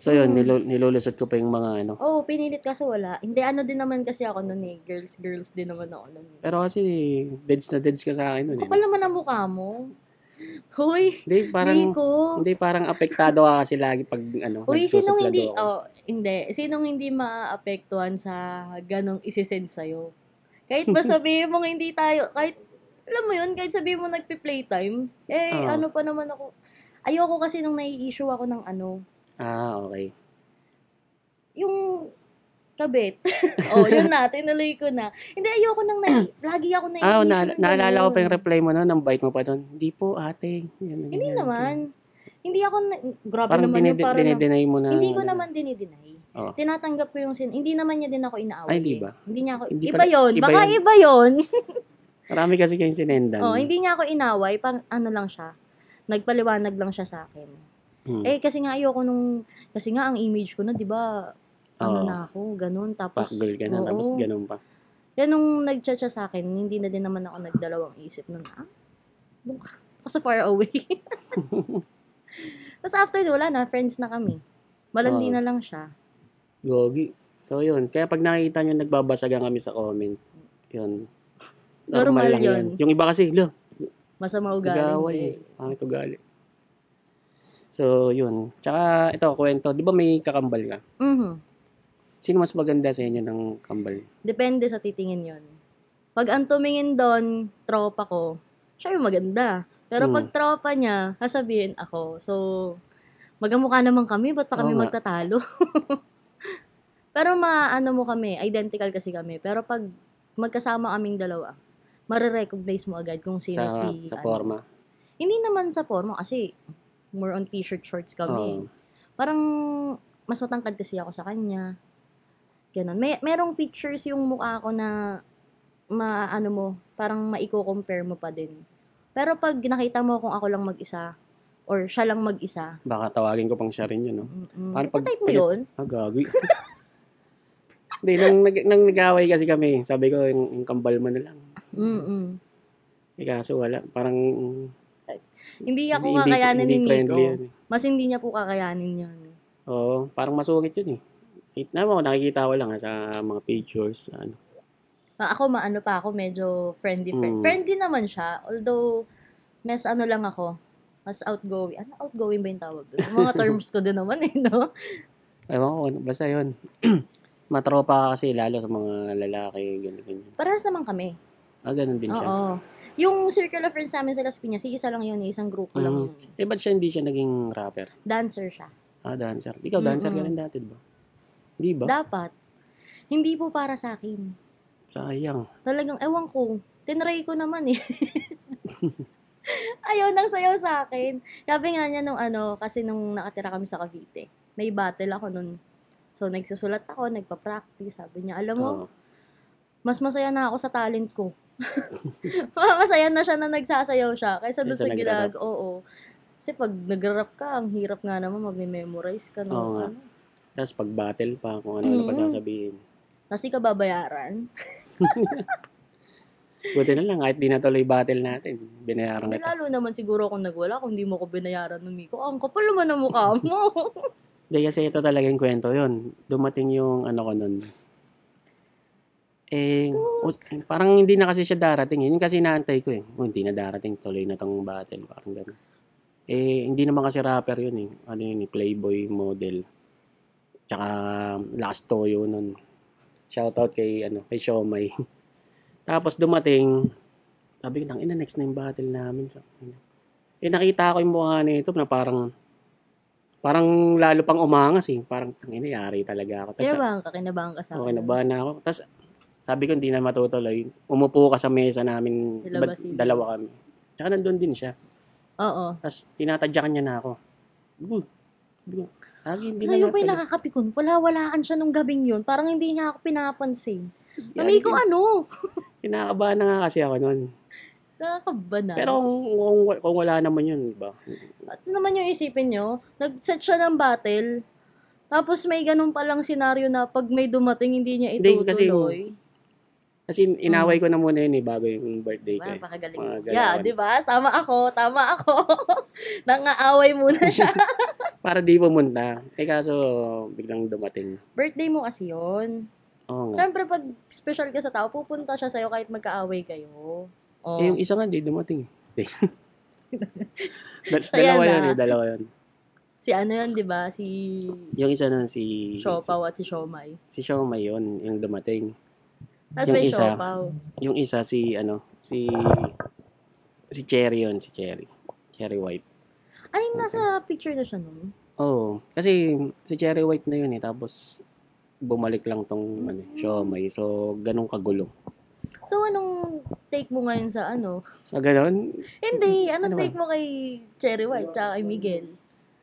So yun, nilulusot ko pa yung mga ano. Pinilit kaso wala. Hindi, ano din naman kasi ako nun Girls din naman ako nun Pero kasi, deads ka sa akin nun. Kapal naman ang mukha mo. Huy, Nico. Hindi, parang apektado ka kasi lagi pag ano, Uy, sinong nagsusuplado hindi, ako. hindi. Sinong hindi maapektuhan sa ganong isisend sa'yo? Kahit ba sabihin mong hindi tayo, kahit, alam mo yun, kahit sabihin mo nagpi-playtime, ano pa naman ako. Ayoko kasi nung nai-issue ako ng ano. Okay. Yung kabit. Yun na, tinuloy ko na. Hindi, ayoko nang lagi ako nai-issue. Naalala ko pa yung reply mo nun, ang bite mo pa doon. Hindi po, ate. Hindi naman. Hindi ako, grabe parang naman yung parang, dinideny mo na. hindi ko naman dinideny. Tinatanggap ko yung hindi naman niya din ako inaaway. Ay, di ba? Hindi niya ako, Hindi iba pala- yun. iba Baka yun. iba yun. Marami kasi kayong sinendan. Hindi niya ako inaway, pang ano lang siya. Nagpaliwanag lang siya sa akin. Kasi nga ayoko kasi nga ang image ko na, di ba, na ako, ganun. Tapos, Girl ka na, tapos ganun pa. Yan nung nag-chat siya sa akin, hindi na din naman ako nagdalawang isip nun. Doon ka so far away. Tapos after, wala na, friends na kami. Malandi na lang siya. Gogi. So, yun. Kaya pag nakikita nyo, nagbabasagan kami sa comment. Yun. Normal lang yun. Yung iba kasi, Masama ugali. nag-aaway. Hindi. Pangit ugali. So, yun. Tsaka, ito, kwento. Di ba may kakambal ka? Mhm. Sino mas maganda sa inyo ng kambal? Depende sa titingin yon. Pag ang tumingin doon, tropa ko, siya yung maganda. Pero pag tropa niya, sasabihin ako. So, magamukha naman kami, ba't pa kami Oo nga. magtatalo? Pero maano mo kami, identical kasi kami. Pero pag magkasama kaming dalawa, marirecognize mo agad kung sino Sa si... forma. Hindi naman sa forma kasi more on t-shirt shorts kami. Oo. Parang mas matangkad kasi ako sa kanya. Ganon. Merong features yung mukha ko na maano mo, parang maiko-compare mo pa din. Pero pag nakita mo kung ako lang mag-isa or siya lang mag-isa, Baka tawagin ko pang siya rin yun, no? Paano pag- type mo yun? Gagawin. Hindi, nang nag-away kasi kami, sabi ko, yung kambal mo na lang. Mm-mm. Kaso wala, parang Hindi ako hindi kakayanin ni friendly Miko. yun. Mas hindi niya po kakayanin yun. Oo, parang masungit yun eh. Nakikita ko lang sa mga pictures. Ano. Ako maano pa ako, medyo friendly. Mm. Friendly naman siya. Although, mas ano lang ako. Mas outgoing. Ano outgoing ba yung tawag doon? Yung mga terms ko din naman eh, no? Ewan ko, basta yun. Matropa ka kasi lalo sa mga lalaki, ganyan. Parehas naman kami. Ganun din siya. Oo. Yung circle of friends namin sa Las Piñas, isa lang yun, isang grupo lang yun. Ba't hindi siya naging rapper? Dancer siya. Dancer. Ikaw, dancer ka rin dati, diba? Di ba? Dapat. Hindi po para sa akin. Sayang. Talagang, ewan ko. Tinry ko naman eh. Ayaw nang sayaw sa akin. Sabi nga niya nung kasi nung nakatira kami sa Cavite, may battle ako nun. So, nagsusulat ako, nagpa-practice. Sabi niya, alam mo, mas masaya na ako sa talent ko. Masaya na siya na nagsasayaw siya kaysa doon Kaysa sa gilag. Oo. Kasi pag nag-rap ka, ang hirap nga naman mag-memorize ka. No? Oo nga. Tapos pag battle pa, kung ano pa sasabihin. Tapos di ka babayaran. Buti na lang, kahit di natuloy battle natin, binayaran Hindi, kita. lalo naman siguro kung nagwala, kung di mo ko binayaran ng Miko, ang kapal naman ang mukha mo. Hindi, kasi ito talaga yung kwento yun. Dumating yung ko nun. Parang hindi na kasi siya darating. Yun kasi inaantay ko eh. Hindi na darating, tuloy na tong battle. Parang gano'n. Hindi naman kasi rapper yun eh. Ano yun eh, playboy model. Tsaka last toyo nun. Shoutout kay Siomay. Tapos dumating, sabi ko, next na yung battle namin. Nakita ko yung mukha nito na parang lalo pang umangas eh. Parang, yari talaga ako. Kinabahan ka sa akin. Kinabahan na ako. Tapos, sabi ko, hindi na matutuloy. Umupo ka sa mesa namin. Dalawa kami. Tsaka nandun din siya. Oo. Tapos, tinatadyakan niya na ako. Hindi Sa'yo ba yung nakakapikon? Wala-walaan siya nung gabing yun. Parang hindi niya ako pinapansin. Mami ko Kinakabahan na nga kasi ako nun. Nakakabanas. Pero kung wala naman yun, diba? At naman yung isipin nyo, nag-set siya ng battle, tapos may ganun palang senaryo na pag may dumating, hindi niya itutuloy. Kasi inaway ko na muna yun eh, bago yung birthday ko. Napakagaling. Yeah, di ba? Tama ako. Nangaaway muna siya. Para di pumunta. Kaso biglang dumating. Birthday mo kasi yun. Oo nga. Siyempre, pag special ka sa tao, pupunta siya sa'yo kahit magkaaway kayo. Oh. Yung isa nga, di dumating. Kaya dalawa yun. Si yun, di ba? Yung isa na si Siopaw at si Siomay. Si Siomay yun, yung dumating. Tapos may Siopaw. Yung isa si Cherry yun, si Cherry. Cherry White. Ay, nasa picture na siya nun. Oo. Kasi si Cherry White na yun eh. Tapos bumalik lang tong Siomay. So, ganun kagulo. So, anong take mo ngayon sa Sa ganun? Hindi. Anong take mo kay Cherry White tsaka kay Miguel?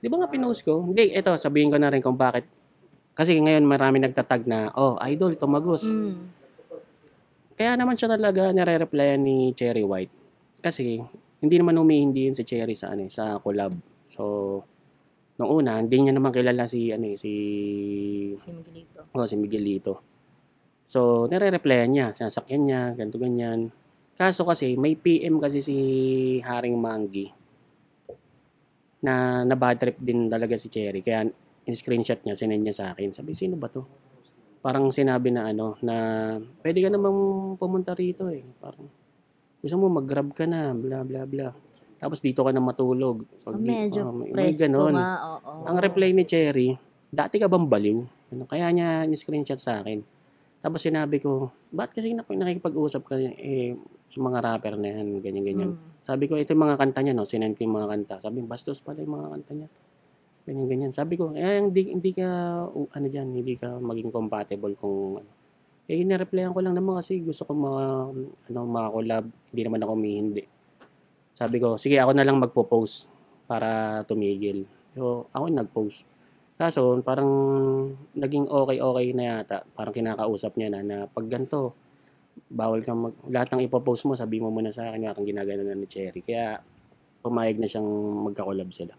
Di ba nga pinost ko? Hindi, ito, sabihin ko na rin kung bakit. Kasi ngayon marami nagtatag na, idol, tumagos. Kaya naman siya talaga nare-replyan ni Cherry White. Kasi, hindi naman humihindi yun si Cherry sa collab. So, nung una, hindi niya naman kilala si Miguelito. Si Miguelito. So, nare-replyan niya, sinasakyan niya, ganito ganyan. Kaso kasi, may PM kasi si Haring Manggi na bad trip din talaga si Cherry. Kaya, in-screenshot niya, sinend niya sa akin. Sabi, sino ba to? Parang sinabi na na pwede ka namang pumunta rito eh. Parang, gusto mo mag-grab ka na, bla bla bla. Tapos dito ka na matulog. Medyo may presko ganon. nga, oo. Ang reply ni Cherry, dati ka bang baliw? Ano, kaya niya ni-screenshot sa akin. Tapos sinabi ko, ba't kasi nakikipag-usap ka sa mga rapper na yan, ganyan-ganyan. Sabi ko, ito yung mga kanta niya, no? Sinend ko yung mga kanta. Sabi, bastos pala yung mga kanta niya. Ganyan-ganyan. Sabi ko, hindi ka, hindi ka maging compatible kung, nireplyan ko lang naman kasi gusto ko mga collab. Hindi naman ako hindi. Sabi ko, sige, ako na lang magpo-post para tumigil. So, ako nag-post. Kaso, parang naging okay na yata. Parang kinakausap niya na pag ganito, bawal kang lahat ng ipopost mo, sabi mo muna sa akin, yung ginagano na ni Cherry. Kaya, pumayag na siyang magka-collab sila.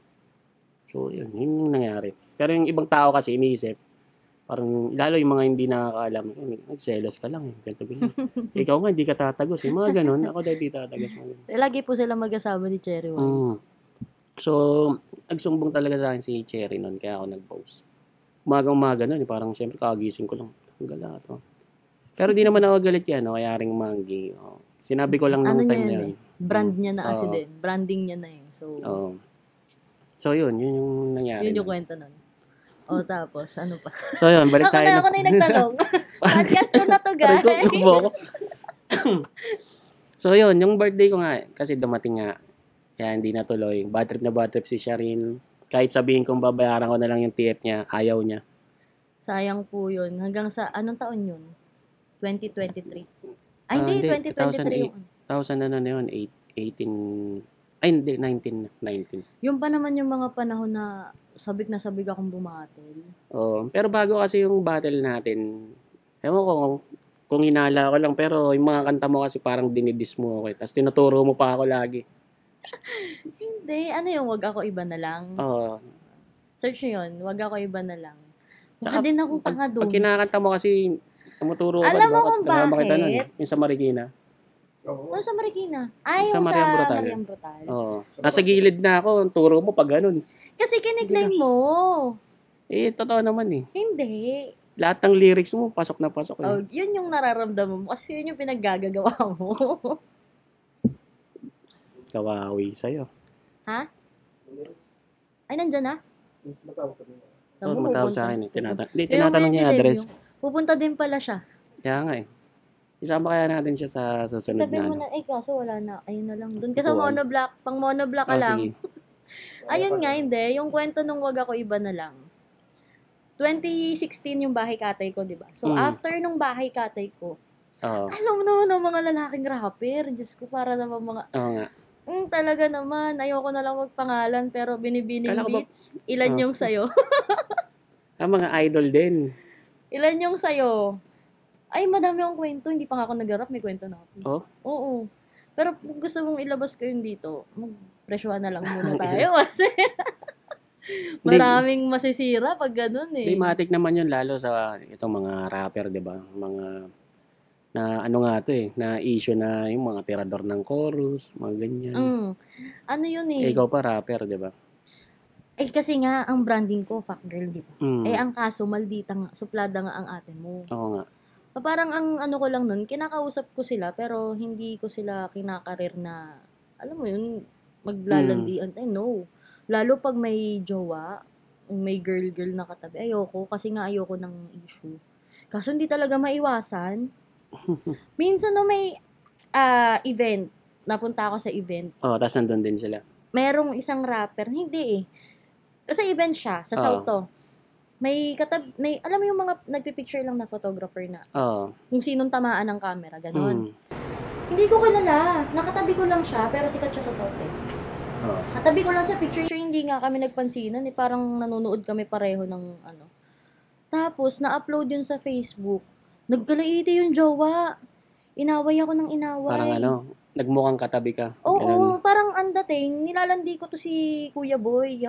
So, yun yung nangyari. Pero yung ibang tao kasi iniisip, parang, lalo yung mga hindi nakakaalam, nagselos ka lang. Ganito. Ikaw nga, hindi ka tatagos. Yung mga ganun, ako dahil di tatagos. Lagi po sila mag-asawa ni Cherry One. So, nagsumbong talaga sa akin si Cherry noon, kaya ako nag-post. Umaga nun, parang syempre kagising ko lang. Ang gala to. Pero di naman ako galit yan, kaya ring manggi. Sinabi ko lang nung time na yun. Brand niya na kasi din. Branding niya na eh. So, yun yung nangyari. Yun yung kwento nun. Tapos, ano pa? So, yun, balik tayo. Ako na yung nagtanong. Podcast ko na to, guys. So, yun, yung birthday ko nga, kasi dumating nga, kaya hindi natuloy. Bad trip si Sharin. Kahit sabihin kong babayaran ko na lang yung TF niya, ayaw niya. Sayang po yun. Hanggang sa, anong taon yun? 2023. Ay, hindi, 2023 yun. 2000 na yun, 18, ay hindi, 19. Yung pa naman yung mga panahon na sabik akong bumatel. Pero bago kasi yung battle natin, ewan ko kung hinala ko lang, pero yung mga kanta mo kasi parang dinidis mo ako. Tapos tinuturo mo pa ako lagi. Hindi, ano yung wag ako iba na lang? Search nyo yun, wag ako iba na lang. Mukha din akong tanga doon. Pag kinakanta mo kasi, tumuturo ka. Alam mo kung bakit? Yung sa Marikina. Ano sa Marikina? Ay, sa yung Mariam sa Brutal. Mariam Brutal. Nasa gilid na ako, ang turo mo pag ganun. Kasi kinigline mo. Totoo naman eh. Hindi. Lahat ng lyrics mo, pasok na pasok. Yun yung nararamdaman mo. Kasi yun yung pinaggagawa mo. Kawawi sa'yo. Ha? Ay, nandyan na? Matawag sa akin eh. Tinatanong niya yung address. Pupunta din pala siya. Kaya nga eh. Isama kaya natin siya sa susunod Sabi mo na, kaso wala na. Ayun na lang. Doon ka sa monoblock. Pang monoblock ka lang. Sige. Ayun nga, hindi. Yung kwento nung wag ako iba na lang. 2016 yung bahay katay ko, di ba? So, after nung bahay katay ko, alam mo naman mga lalaking rapper. Diyos ko, para naman mga... Oo nga. Talaga naman. Ayoko na lang magpangalan, pero binibining Kala ko beats. Ilan yung sayo? Mga idol din. Ilan yung sayo? Ay, madami akong kwento. Hindi pa nga ako nag-rap. May kwento na ako. Oo. Pero kung gusto mong ilabas ko yun dito, magpresyohan na lang muna tayo. Kasi maraming masisira pag ganun eh. Thematic naman yun, lalo sa itong mga rapper, di ba? Mga na ano nga to eh, na issue na yung mga tirador ng chorus, mga ganyan. Ano yun eh? Ikaw pa rapper, di ba? Kasi nga, ang branding ko, fuck girl, di ba? Ang kaso, maldita nga, suplada nga ang ate mo. Oo nga. Parang ang ano ko lang nun, kinakausap ko sila, pero hindi ko sila kinakarir na, alam mo yun, maglalandian. No. Lalo pag may jowa, may girl na katabi, ayoko, kasi nga ayoko ng issue. Kaso hindi talaga maiwasan. Minsan no may event, napunta ako sa event. Tapos nandun din sila. Merong isang rapper, hindi eh. Kasi event siya, sa South to. May alam mo yung mga nagpipicture lang na photographer na. Kung sinong tamaan ng camera, gano'n. Hindi ko kilala. Nakatabi ko lang siya, pero sikat siya sa South eh. Katabi ko lang sa picture, hindi nga kami nagpansinan eh. Parang nanonood kami pareho ng ano. Tapos, na-upload yun sa Facebook. Nagkalaiti yung jowa. Inaway ako ng inaway. Parang nagmukhang katabi ka. Oo, parang ang dating, nilalandi ko to si Kuya Boy.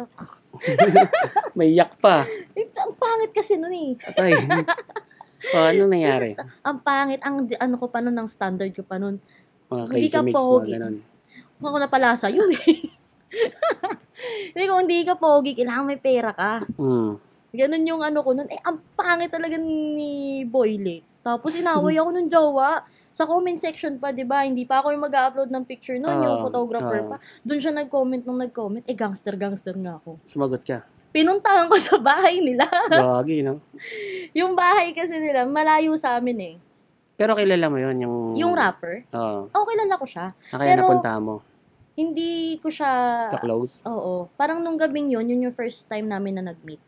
May yak pa. Ang pangit kasi nun eh. Atay. Ano nangyari? Ang pangit, ang ano ko pa nun, ang standard ko pa nun. Mga Hindi crazy ka mix, pogi. mga ganun. Kung ako napala sa'yo eh. Hindi, kung hindi ka pogi, kailangan may pera ka. Ganun yung ano ko nun. Ang pangit talaga ni Boyle. Tapos inaway ako ng jowa. Sa comment section pa, di ba? Hindi pa ako yung mag-upload ng picture noon, yung photographer pa. Doon siya nag-comment nung nag-comment. Gangster nga ako. Sumagot ka. Pinuntahan ko sa bahay nila. Gagi, no? Yung bahay kasi nila, malayo sa amin eh. Pero kilala mo yun, Yung rapper? Oo. Oo, kilala ko siya. Kaya Pero- napunta mo. Hindi ko siya... Ka-close. Oo. Parang nung gabing yun yung first time namin na nag-meet.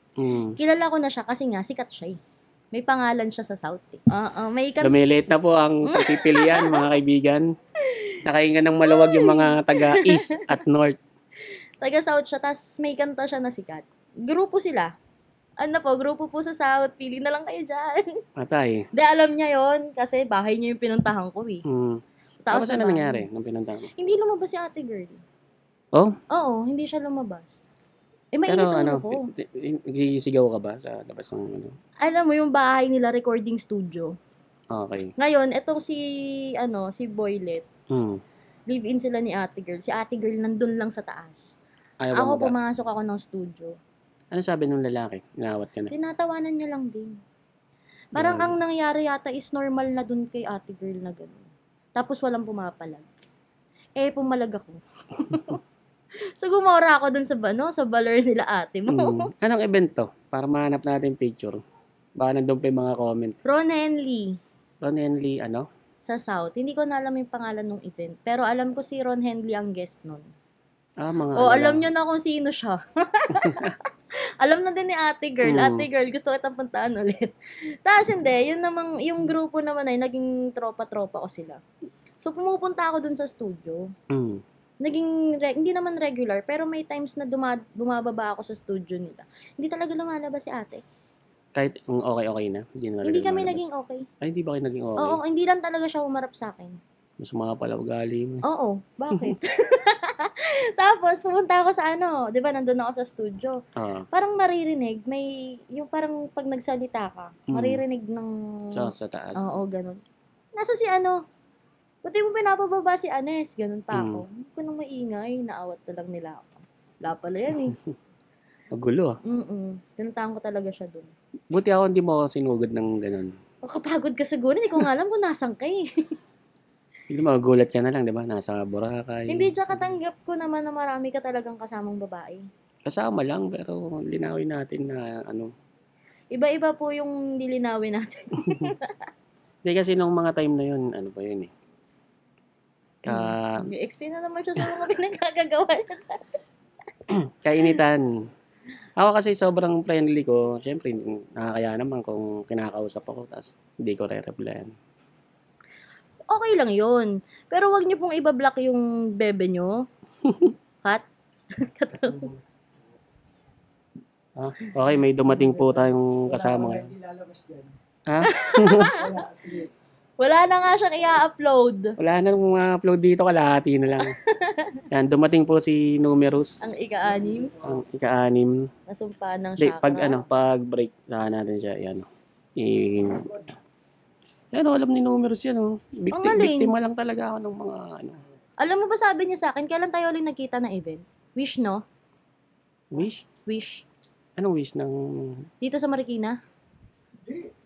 Kilala ko na siya kasi nga, sikat siya eh. May pangalan siya sa South eh. May Lumilate na po ang pagpipilian, mga kaibigan. Nakahinga ng maluwag yung mga taga-East at North. Taga-South siya, tas may kanta siya na sikat. Grupo sila. Grupo po sa South. Pili na lang kayo dyan. Patay. Di, alam niya yon kasi bahay niya yung pinuntahan ko eh. Tapos ano bahay. nangyari nung pinunta mo? Hindi lumabas si ate girl. Oh? Oo, hindi siya lumabas. Mainit ang ko. Nagsisigaw ka ba sa labas ng ano? Alam mo, yung bahay nila, recording studio. Okay. Ngayon, etong si Boylet, live-in sila ni ate girl. Si ate girl nandun lang sa taas. Ayaw Ako mo ba? pumasok ako ng studio. Ano sabi nung lalaki? Inawat ka na? Tinatawanan niya lang din. Parang ang nangyari yata is normal na dun kay ate girl na gano'n. Tapos walang pumapalag. Pumalag ako. So, gumora ako dun sa baler nila ate mo. Anong event to? Para mahanap natin picture. Baka nandun pa yung mga comment. Ron Henley Ron Henley, ano? sa South. Hindi ko na alam yung pangalan ng event. Pero alam ko si Ron Henley ang guest nun. Mga Alam nyo na kung sino siya. Alam na din ni ate girl. Ate girl, gusto kitang puntaan ulit. Tapos hindi, yung grupo naman ay naging tropa-tropa ko sila. So, pumupunta ako dun sa studio. Hindi naman regular, pero may times na bumababa ako sa studio nila. Hindi talaga lumalabas si ate. Kahit okay na? Hindi kami naging okay. Ay, hindi ba kayo naging okay? Oo, hindi lang talaga siya umarap sa akin. Mas mga pala ugali mo. Oo, bakit? Tapos, pumunta ako sa di ba, nandun ako sa studio. Parang maririnig, yung parang pag nagsalita ka, maririnig ng... Sa taas. Oo, ganun. Nasa buti mo pinapababa si Anes, ganun pa ako. Hindi ko nang maingay, naawat na lang nila ako. Wala pala yan eh. Magulo Tinuntahan ko talaga siya dun. Buti ako hindi mo ako sinugod ng ganun. Kapagod ka siguro, hindi ko nga alam kung nasan ka eh. Hindi magugulat ka na lang, di ba? Nasa Boracay. Hindi, tsaka katanggap ko naman na marami ka talagang kasamang babae. Kasama lang, pero linawin natin na Iba-iba po yung lilinawin natin. Hindi kasi nung mga time na yun, ano pa yun eh. Explain na naman siya sa mga pinagkagagawa niya. Kainitan. Ako kasi sobrang friendly ko. Siyempre, nakakaya naman kung kinakausap ako, tapos hindi ko re-replyan. Okay lang yun. Pero wag niyo pong ibablock yung bebe niyo. Cut. Okay, may dumating po tayong kasama ngayon. Hindi lalabas dyan. Ha? Wala, sige. Wala na nga siyang i-upload. Wala na nung upload dito, kalahati na lang. Yan, dumating po si Numerous. Ang ika-anim. Ang ika-anim. Nasumpa ng Hindi, chakra. pag break, saka natin siya, yan. Yan, alam ni Numerous yan, oh. Ang galing. Biktima lang talaga ako ng mga, Alam mo ba sabi niya sa akin, kailan tayo ulit nagkita na event? Wish, no? Wish? Wish. Anong wish ng Dito sa Marikina? Hindi.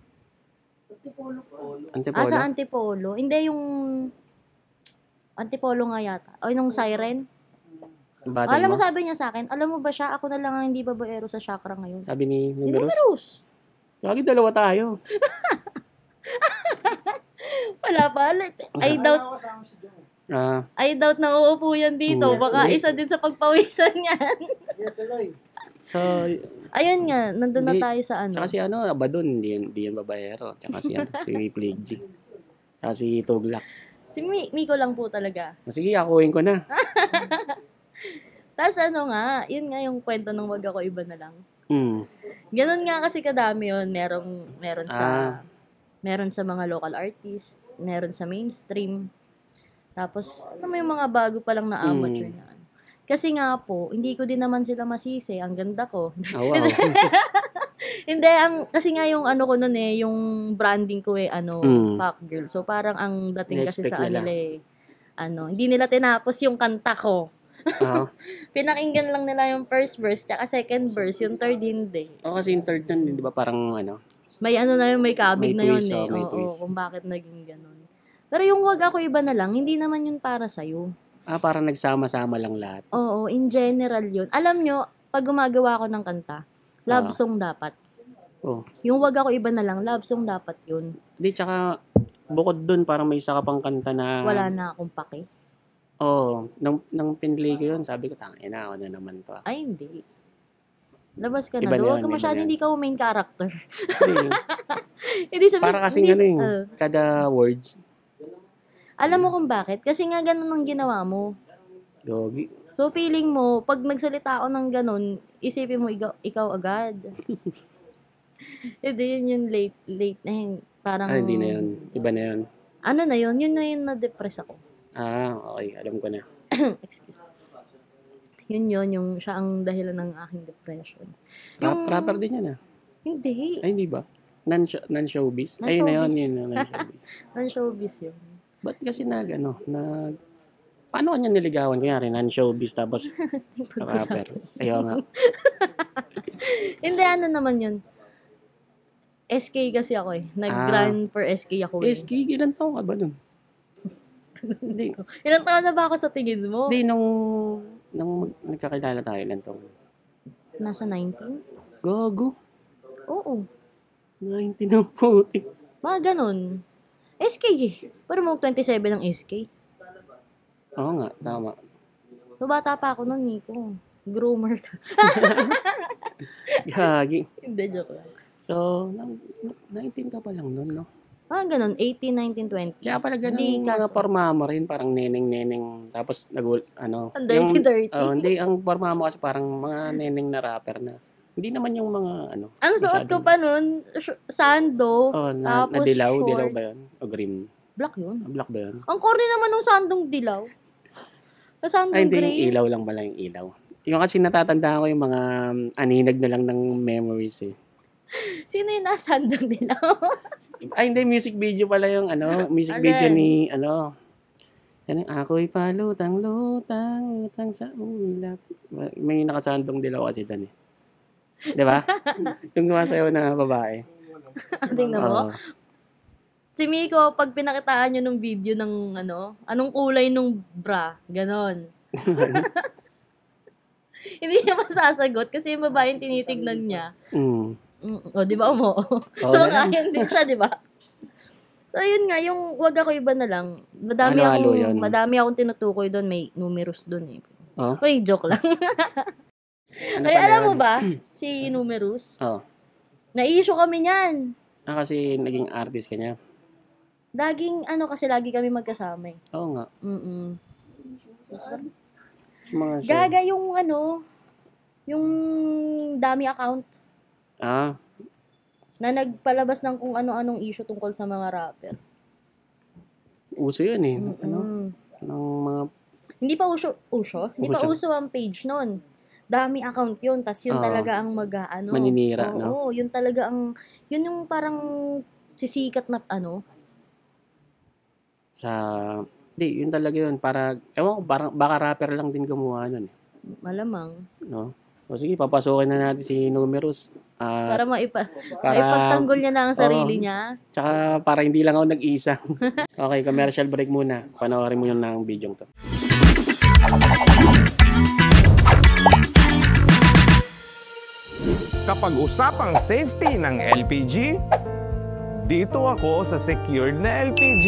Antipolo pa. Antipolo? Sa Antipolo. Hindi yung... Antipolo nga yata. O yung siren. Battle Alam mo mo? sabi niya sa akin, alam mo ba siya, ako na lang ang hindi babaero sa chakra ngayon. Sabi ni Di Numerous? Numerous. Lagi dalawa tayo. Wala pa. I doubt, Kasama si John. I doubt na uupo yan dito. Baka isa din sa pagpawisan yan. Kaya tuloy. So, Ayun nga, nandun na Hindi. tayo sa ano. tsaka si Abadon, hindi yan babayero. Tsaka si, si Plague G. Tsaka si Tuglax. Si Miko lang po talaga. Sige, akuhin ko na. Tapos yun nga yung kwento ng wag ako iba na lang. Mm. Ganun nga kasi kadami yun. Meron sa mga local artists, meron sa mainstream. Tapos, mo yung mga bago pa lang na amateur na. Kasi nga po, hindi ko din naman sila masisi. Ang ganda ko. Oh, wow. Hindi, kasi nga yung ko nun yung branding ko pop girl. So parang ang dating kasi In-expect sa nila. hindi nila tinapos yung kanta ko. Pinakinggan lang nila yung first verse, tsaka second verse, yung third hindi. Kasi yung third nun, di ba parang May may kabig May na yun twist, may Oo, twist. kung bakit naging ganun. Pero yung wag ako iba na lang, hindi naman yun para sa'yo. Parang nagsama-sama lang lahat. Oo, in general yun. Alam nyo, pag gumagawa ako ng kanta, love song dapat. Oh. Yung wag ako iba na lang, love song dapat yun. Di, tsaka, bukod dun, parang may isa ka pang kanta na... Wala na akong pake. Nang pinlay ko yun, sabi ko, tangin na, ako na naman to. Ay, hindi. Labas ka na Iba na doon. Huwag yun, ka iba masyado, na yun. hindi ka main character. Hindi, Hindi sabi, para kasing kada words. alam mo kung bakit? Kasi nga ganun ang ginawa mo. Gogi. So, feeling mo, pag nagsalita ako ng ganun, isipin mo ikaw agad. Hindi, yun yung late na yun. Parang, Hindi na yun. Iba na yun. ano na yun? Yun na yun na-depress ako. Okay. Alam ko na. Excuse. Yun, yung siya ang dahilan ng aking depression. Yung, Rapper din yan hindi. Ay, hindi ba? Non-showbiz? Ayun na yun. Non-showbiz. Non-showbiz yun. Ba't kasi paano kanya niligawan? Kunyari, non-showbiz, tapos rapper. Ayaw nga. Hindi, ano naman yun. SK kasi ako eh. Nag-run for SK ako eh. SK, ilan taong ka ba nun? Hindi. Ilang taon na ba ako sa tingin mo? Hindi, nung nagkakilala tayo, ilan taong? Nasa 19? Gago. Oo. 19 na putik. Mga ganun. SK eh. Pero mo 27 ng SK. Oo nga, tama. So, bata pa ako nun, Nico. Groomer ka. Gagi. Hindi, joke lang. So, 19 ka pa lang nun, no? Ganun. 18, 19, 20. Kaya pala ganun Hindi, yung mga kaso- forma mo rin, parang neneng-neneng, tapos Ang dirty-dirty. Hindi, ang forma mo kasi parang mga neneng na rapper na. Hindi naman yung mga, Ang suot ko pa nun, sando, tapos na dilaw short. ba yun? O green? Black yun. Black ba yun? Ang corny naman ng sandong dilaw. Sa sandong Hindi, yung gray. ilaw lang pala yung ilaw. Yung kasi natatandaan ko yung mga aninag na lang ng memories eh. Sino yung nasa sandong dilaw? Hindi, music video pala yung music Alin? video ni, yan yung ako'y palutang sa ulap. May nakasandong dilaw kasi doon eh. Di ba? Yung gumasayaw na babae. Tingnan mo. Oo. Si Miko, pag pinakitaan nyo ng video ng anong kulay nung bra, ganon. Hindi niya masasagot kasi yung babae yung tinitignan niya. O, di ba mo? So, ngayon din siya, di ba? So, yun nga, yung wag ako iba na lang. Halo-halo yun. Madami akong tinutukoy doon. May numerous doon eh. Oh? Uy, joke lang. Ano Ay, pala alam yun? mo ba, si numerous, Oo. na-issue kami niyan. Kasi naging artist ka niya. Laging, kasi lagi kami magkasama eh. Oo nga. Sa mga show. Gaga yung yung dami account na nagpalabas ng kung ano-anong issue tungkol sa mga rapper. Uso yun eh. Mm-mm. Ng mga... Hindi pa uso? Hindi pa Uso. uso ang page nun. Dami account yun, tas yun Oo. talaga ang Maninira, no? Oo, yun talaga yun yung parang sisikat na Hindi, yun talaga yun. Ewan ko, baka rapper lang din gumawa nun eh. malamang. No? O sige, papasukin na natin si Numerous. Para maipagtanggol niya na ang sarili niya. Tsaka para hindi lang ako nag-iisa. Okay, commercial break muna. Panoorin mo yun ng video to. Kapag usapang safety ng LPG, dito ako sa secured na LPG.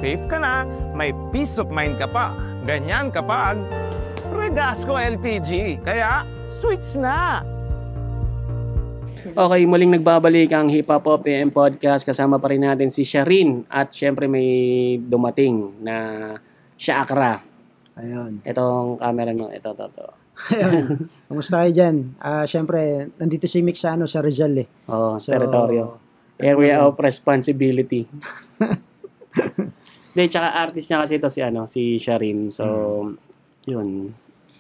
Safe ka na, may peace of mind ka pa. Ganyan kapag Regasco LPG. Kaya, switch na! Okay, muling nagbabalik ang Hip Hop OPM Podcast. Kasama pa rin natin si Sharin. At syempre may dumating na Shakra. Ayun. Itong camera mo. Ito. Ayun. Kamusta kayo dyan? Siyempre, nandito si Mick sa Rizal eh. Oh, So, territoryo. Area of responsibility. Hindi, tsaka artist niya kasi ito si Sharin. So, yun.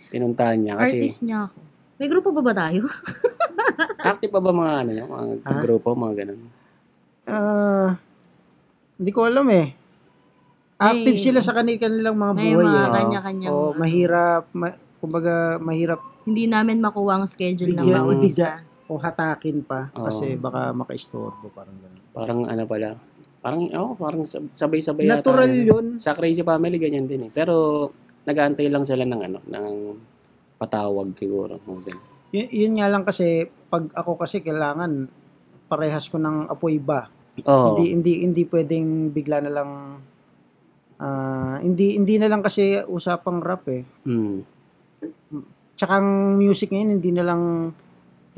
Pinuntahan niya kasi... Artist niya ako. May grupo ba tayo? Active pa ba mga mga grupo, mga ganun? Hindi ko alam eh. Active sila sa kanilang mga May buhay mga eh. kanya-kanyang Mahirap, kumbaga mahirap hindi namin makuha ang schedule ng Bigyan, bawat ibigay. isa. o hatakin pa Oo. kasi baka makaistorbo parang gano'n. Parang pala, Parang sabay-sabay yata. Natural yun. Sa Crazy Family, ganyan din eh. Pero, nag-aantay lang sila ng patawag siguro. Yun nga lang kasi, pag ako kasi kailangan, parehas ko ng apoy ba. Oo. Hindi pwedeng bigla na lang, hindi na lang kasi usapang rap eh. Tsaka ang music ngayon, hindi na lang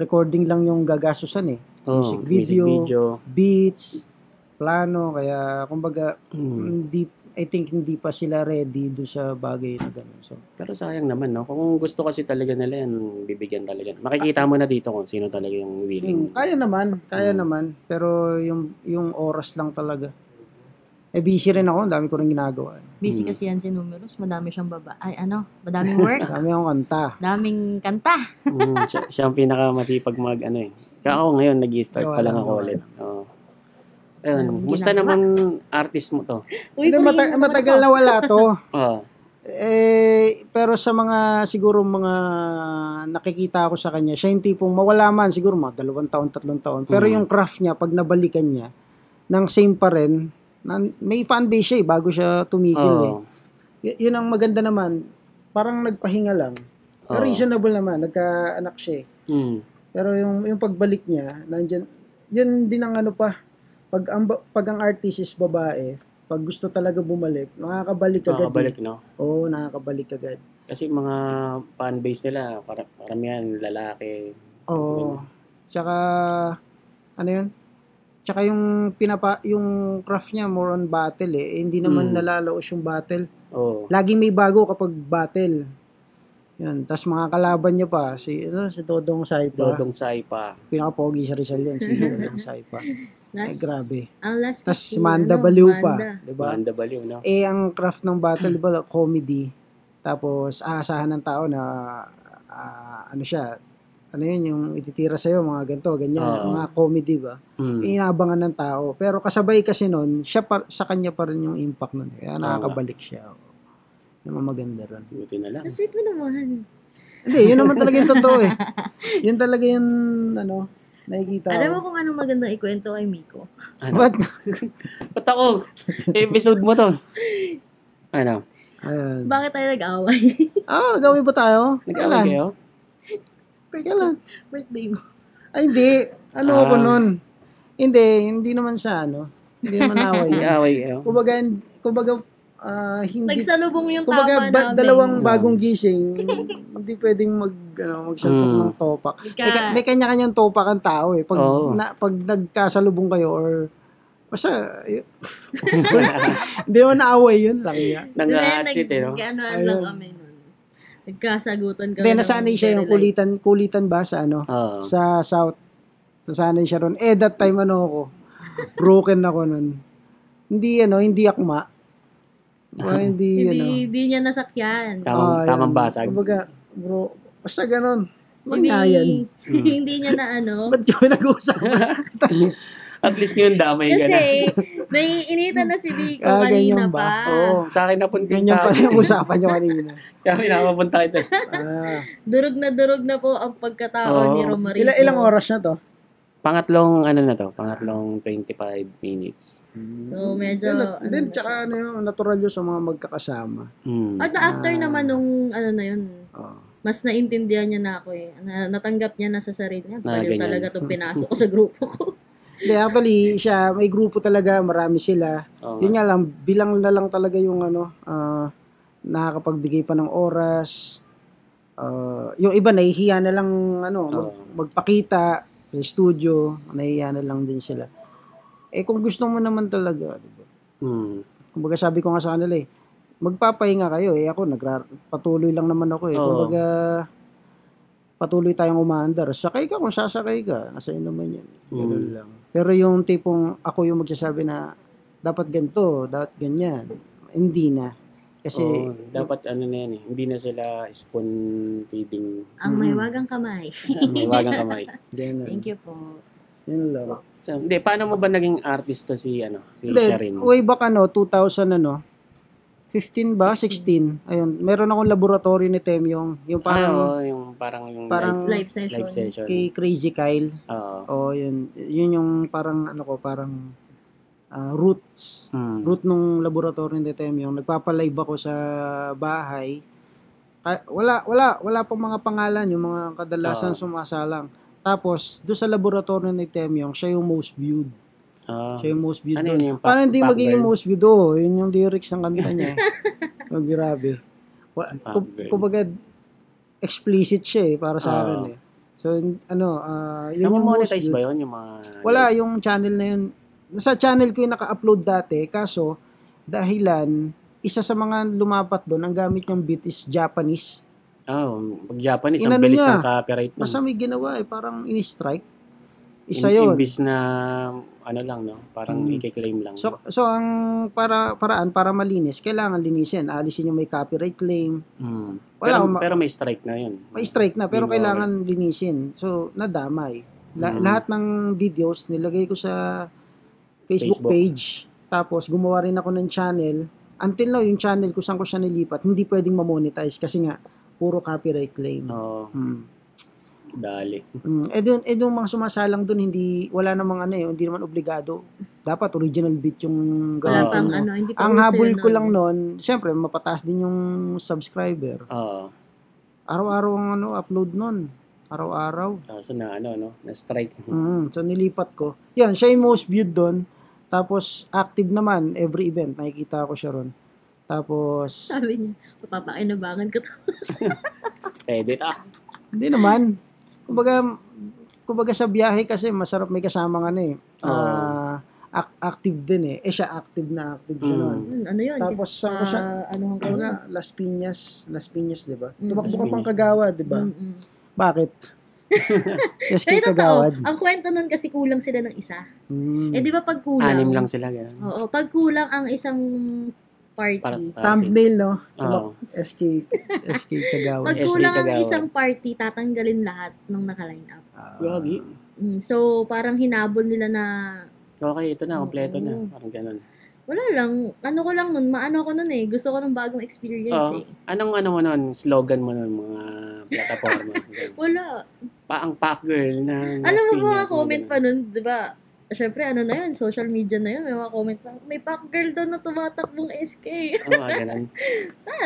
recording lang yung gagastusan eh. Music video, beats, plano, kaya kumbaga, I think hindi pa sila ready do sa bagay na gano'n. So, pero sayang naman, no? Kung gusto kasi talaga nila yan, bibigyan talaga. Makikita mo na dito kung sino talaga yung willing. kaya naman. Pero yung oras lang talaga. Busy rin ako, ang dami ko rin ginagawa. Busy kasi yan si Numerous. Madami siyang madaming work. Dami akong kanta. Daming kanta. Siya ang pinakamasipag eh. Kaya ako ngayon, nag-i-start pa lang ako ulit. Ayun, kumusta naman artist mo to? Hindi, matagal na wala to. Oo. Pero sa siguro mga nakikita ko sa kanya, siya yung tipong mawala man, siguro mga 2 taon, 3 taon. Pero yung craft niya, pag nabalikan niya, nang same pa rin, may fanbase siya bago siya tumigil yun ang maganda naman, parang nagpahinga lang. Pero reasonable naman, nagkaanak siya Pero yung pagbalik niya, nandyan, yun din ang pag ang artist is babae, pag gusto talaga bumalik, makakabalik agad. Nakakabalik, no? Oo, nakakabalik agad. Kasi mga fanbase nila, paramihan lalaki. Oo. Tsaka, ano yun? Tsaka yung craft niya more on battle eh. Hindi naman nalalaos yung battle. Oo. Laging may bago kapag battle. Yan. Tapos mga kalaban niya pa, si Dodong Saipa. Pinaka-pogi sa Rizal yan, si Dodong Saipa. Ay, grabe. Ang last Tapos kasi, si Manda Baliw pa. Diba? Manda Baliw, no? Ang craft ng battle, diba, comedy. Tapos, aasahan ng tao na, yung ititira sa'yo, mga ganito, ganyan, mga comedy ba? Inaabangan ng tao. Pero kasabay kasi nun, sa kanya pa rin yung impact nun. Kaya nakakabalik siya. Naman maganda ron. Buti na lang. Sweet mo naman. Hindi, yun naman talaga yung totoo eh. Yun talaga yung, nakikita ko. Alam mo kung anong magandang ikwento kay Miko? What? Ba't ako? Episode mo to. Ano? Ayan. Bakit tayo nag-away? Nag-away ba tayo? Nag-away kayo? Kailan? Birthday mo. Ay, hindi. Ako nun? Hindi naman siya, Hindi naman away. Nag-away kayo? Kumbaga, hindi. Nagsalubong yung Kumbaga, tapa namin. dalawang bagong gising, hindi pwedeng magsalpok ng topak. May kanya-kanyang topak ang tao eh. Pag nagkasalubong kayo or basta, hindi naman naaway yun lang niya. Nang-hatsit no? Nag-anoan lang kami nun. Nagkasagutan kami. Hindi, nasanay siya yung kulitan ba sa sa South. Nasanay siya ron. That time ako, broken ako nun. Hindi akma. Hindi niya nasakyan. Tamang basag. Kumbaga, bro, basta ganon. Magnayan. Hindi niya na Ba't yun nag-uusap? At least yun damay ka na. Kasi, naiinitan na si Vico kanina pa. Oo, sa akin napunta Ganyan pa yung usapan niya kanina. Kaya pinapapunta kita. Durog na po ang pagkatao ni Romarito. Ilang oras na to? Pangatlong 25 minutes. So, medyo... Then, tsaka natural yun sa mga magkakasama. At after naman nung yun, mas naintindihan niya na ako eh. Natanggap niya na sa sarili niya. Baliw talaga itong pinasok ko sa grupo ko. Hindi, actually, siya, may grupo talaga, marami sila. Yun nga lang, bilang na lang talaga yung nakakapagbigay pa ng oras. Yung iba, nahihiya na lang magpakita sa studio, nahihiya na lang din sila. Kung gusto mo naman talaga, diba? Kumbaga sabi ko nga sa kanila magpapahinga kayo ako patuloy lang naman ako kumbaga patuloy tayong umaandar. Sakay ka kung sasakay ka, nasa iyo naman yan. Ganun lang. Pero yung tipong ako yung magsasabi na dapat ganito, dapat ganyan, hindi na. Kasi dapat na yan hindi na sila spoon feeding. Ang may wagang kamay. May wagang kamay. Thank you po. Yun lang. So, paano mo ba naging artist to si Sharin? Way back 2000 15 ba? 16. Ayun, meron akong laboratory ni Temyong. Yung parang live session. Kay Crazy Kyle. Yun yung parang roots. Mm. Root nung laboratorio ni Temyong. Nagpapalive ako sa bahay. Wala pang mga pangalan, yung mga kadalasan sumasalang. Tapos, doon sa laboratorio ni Temyong, siya yung most viewed. Siya yung most viewed Ano doon. yun yung Paano hindi Pac magiging Girl? most viewed? Oo, yun yung lyrics ng kanta niya. Oh, grabe. Pac Girl. Kumbaga, explicit siya para sa akin eh. So, yun yung most Monetize viewed. ba yun? Yung mga... Wala, yung channel na yun. Sa channel ko yung naka-upload dati, kaso, dahilan, isa sa mga lumapat doon, ang gamit niyang beat is Japanese. Pag Japanese, Inano ang bilis niya, ng copyright nun. Basta may ginawa parang in-strike. Isa yun. Imbis na, lang, no? Parang i-claim lang. So ang paraan para malinis, kailangan linisin. Alisin yung may copyright claim. Pero may strike na yun. May strike na, pero Hindi kailangan linisin. So, nadamay. Lahat ng videos, nilagay ko sa Facebook page. Tapos, gumawa rin ako ng channel. Until now, yung channel kung saan ko siya nilipat, hindi pwedeng ma-monetize kasi nga, puro copyright claim. Oo. Dali. Yung mga sumasalang dun, wala namang hindi naman obligado. Dapat original beat yung Wala gamitin pang mo. hindi pa Ang uso habol yun ko nun. lang nun, syempre, mapataas din yung subscriber. Oo. Araw-araw ang upload nun. Araw-araw. So na-strike. So, nilipat ko. Yan, siya yung most viewed doon. Tapos, active naman, every event, nakikita ko siya ron. Tapos, Sabi niya, papapakinabangan ko to. Edit hindi naman. Kumbaga sa biyahe kasi, masarap may kasamang active din eh. Siya active siya noon. Ano yun? Tapos, saan ko siya, Ano kumbaga, Las Piñas, di ba? Mm. Tumakbo Las ka pang Piñas. Kagawad, di ba? Bakit? SK Kaya totoo, Kagawad. ang kwento nun kasi kulang sila ng isa. Mm. Di ba pag kulang? 6 lang sila. Ganun. Oo, pag kulang ang isang party. Thumbnail, no? Oo. SK Kagawad. Pag SK kulang ang Kagawad. isang party, tatanggalin lahat ng naka-line up. Gagi. So, parang hinabol nila na, Okay, ito na. Kompleto na. Oo. Parang ganun. wala lang, ano ko lang nun, maano ko nun eh, gusto ko ng bagong experience Oo. eh. Anong mo nun? Slogan mo nun, mga plataforma? Ganun. Wala. Ang Pac Girl na Alam mo Las mga Piñas, comment ganun. pa nun, di ba? Siyempre, ano na yun, social media na yun, may mga comment pa, may pack girl doon na tumatakbong SK. Oo, ganun.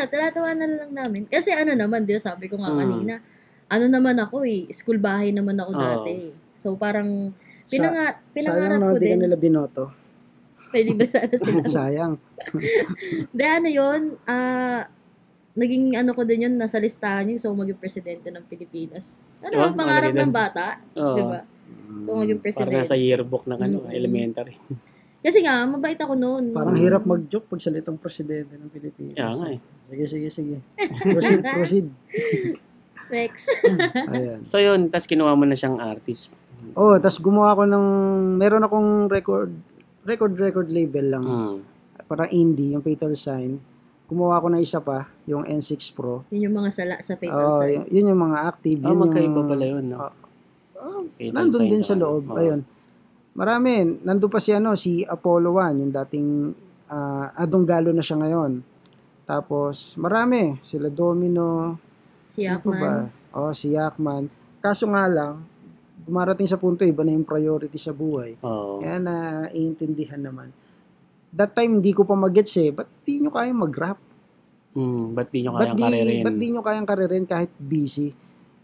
Tinatawanan lang namin. Kasi ano naman, di ba, sabi ko nga kanina, ano naman ako school bahay naman ako dati. So parang, pinangarap sayang ko no, di ka din. nila binoto. Pwede ba sana sila? Sayang. De, ano yun, naging ano ko din yun, nasa listahan yun, so maging presidente ng Pilipinas. Ano Diba? ang pangarap Magaling ng bata? Oo. Di ba? So maging Parang presidente. nasa yearbook ng Mm-mm. elementary. Kasi nga, mabait ako noon. Parang hirap mag-joke pag salitang presidente ng Pilipinas. Kaya nga eh. Sige. Proceed. Rex. Ayan. So yun, tas kinuha mo na siyang artist. Tas gumawa ko meron akong record label lang. Parang indie, yung Fatal Sign. Gumawa ko na isa pa, yung N6 Pro. Yun yung mga sala sa Fatal Sign. Yun yung mga active. Yun Magkaiba pala yun, no? Fatal Nandun Sign din sa na, loob. oo. Ayun. Marami. Nandun pa si Apollo 1, yung dating Adong Galo na siya ngayon. Tapos, marami. Sila Domino. Si Sino pa ba? Yakman. Si Yakman. Kaso nga lang, dumarating sa punto, iba na yung priority sa buhay. Oo. Kaya naiintindihan naman. That time, hindi ko pa mag-gets ba't di nyo kayang mag-rap? Ba't di nyo kayang karirin? Ba't di nyo kayang karirin kahit busy?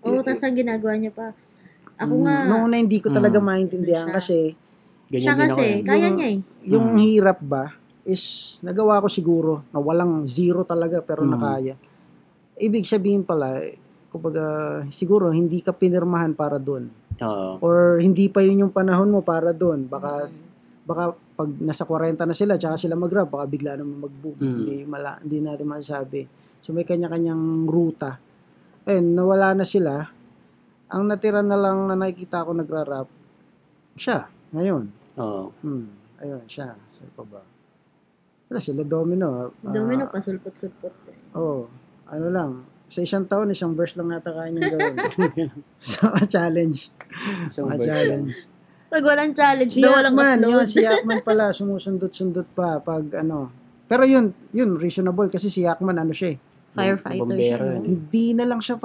Oo, tas ang ginagawa niya pa. Ako nga, Noong na hindi ko talaga Mm. maintindihan Siya. kasi Ganyan siya din ako kasi, eh. kaya niya eh. yung hirap ba is nagawa ko siguro na walang zero talaga pero nakaya. Ibig sabihin pala, kumbaga siguro hindi ka pinirmahan para doon. Oo. Or hindi pa yun yung panahon mo para doon. Baka pag nasa 40 na sila tsaka sila mag-rap, baka bigla naman mag-boom. Hindi natin masasabi. So may kanya-kanyang ruta. Nawala na sila. Ang natira na lang na nakikita ko nagra-rap, siya, ngayon. Oo. Ayun, siya. Saan pa ba? Wala sila Domino. Domino pa, sulpot-sulpot. Ano lang, sa isang taon, isang verse lang nata kaya niyang gawin. So, challenge. So, Challenge. Pag walang challenge, Si walang Yakman, upload. si Yakman pala, sumusundot-sundot pa pag ano. Pero yun, reasonable kasi si Yakman, siya Firefighter bombero siya. yun. No? Hindi na lang siya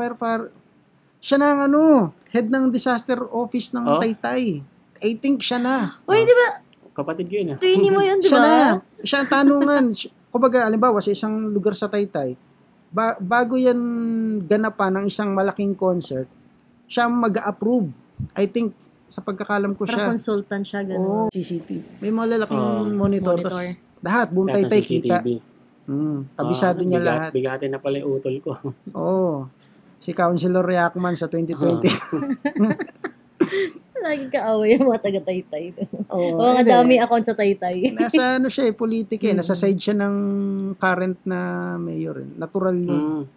siya na ang head ng disaster office ng Oh? Taytay. I think siya na. Uy, di ba? Kapatid ko yun ah. Twinnie mo yun, di Siya na. ba? Siya ang tanungan. Kumbaga, alimbawa, sa isang lugar sa Taytay, bago yan ganapan ng isang malaking concert, siya ang mag-approve. I think, sa pagkakalam ko Para siya, consultant siya, Oo, gano'n. CCTV. May mga lalaking monitor. Monitor. Tas lahat, buong Lahat ng Taytay kita. CCTV. Kabisado niya lahat. Bigatin na pala yung utol ko. Oo. Si Councilor Yakman sa 2020. Lagi kaaway yung mga taga-Taytay. Oo. Mga hindi. dami account sa Taytay. Nasa ano siya politika Nasa side siya ng current na mayor. Natural yun.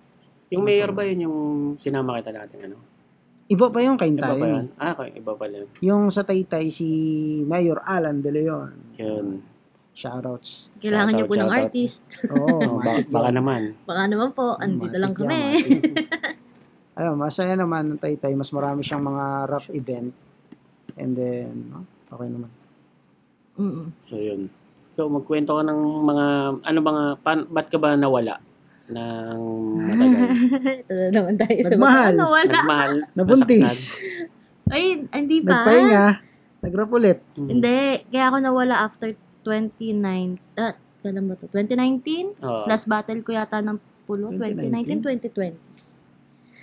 Yung mayor ba yun yung sinama kita natin ano? Iba pa yung kain Iba tayo. pa yun? Okay, iba pala yun. Yung sa Taytay, si Mayor Alan De Leon. Yun. Shoutouts. Kailangan niyo po ng Shoutout. artist. Oo. Baka naman. Baka naman po, andito lang Matik kami. yan. Ayun, masaya naman ng Taytay. Mas marami siyang mga rap event. And then, okay naman. Mm-mm. So yun. Ikaw, magkwento ka ng mga, ba't ka ba nawala ng matagal? Ito na naman tayo sa Nagmahal. Ano, wala. Nagmahal? Nabuntis. Ay, hindi pa. Nagpahinga. Nagrap ulit. Hindi. Kaya ako nawala after 2019. Kailan ba to? 2019? Oo. Last battle ko yata ng pulo. 2019? 2019, 2020.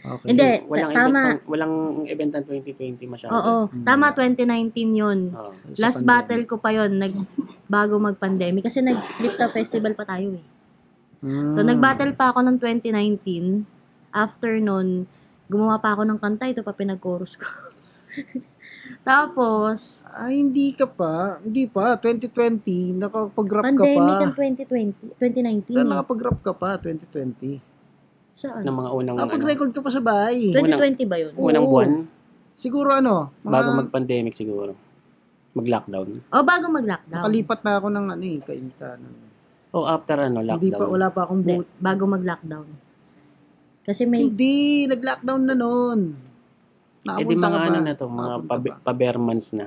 Okay. Hindi, Walang tama. walang event ng 2020 masyado. Oo, tama 2019 yun. Oo. Sa Last pandemic. battle ko pa yun, bago mag-pandemic. Kasi nag-Flipta Festival pa tayo eh. So, nag-battle pa ako ng 2019. After nun, gumawa pa ako ng kanta. Ito pa pinag-chorus ko. Tapos, Ay, hindi ka pa. Hindi pa. 2020, nakapag-rap ka pandemic pa. ang 2019. Nakapag-rap ka pa, 2020. Saan? Ng mga unang Nakapag-record ka pa sa bahay. 2020 ba yun? unang Oo. buwan Siguro bago mag-pandemic siguro. Mag-lockdown. O, bago mag-lockdown. nakalipat na ako ng kaintanan. Oh, after lockdown. Hindi pa, wala pa akong Hindi, boot. bago mag-lockdown. Kasi may, Hindi, nag-lockdown na noon. Eh di Nakapunta mga ka ba? na to, mga Nakapunta ba? pa-bare-months na.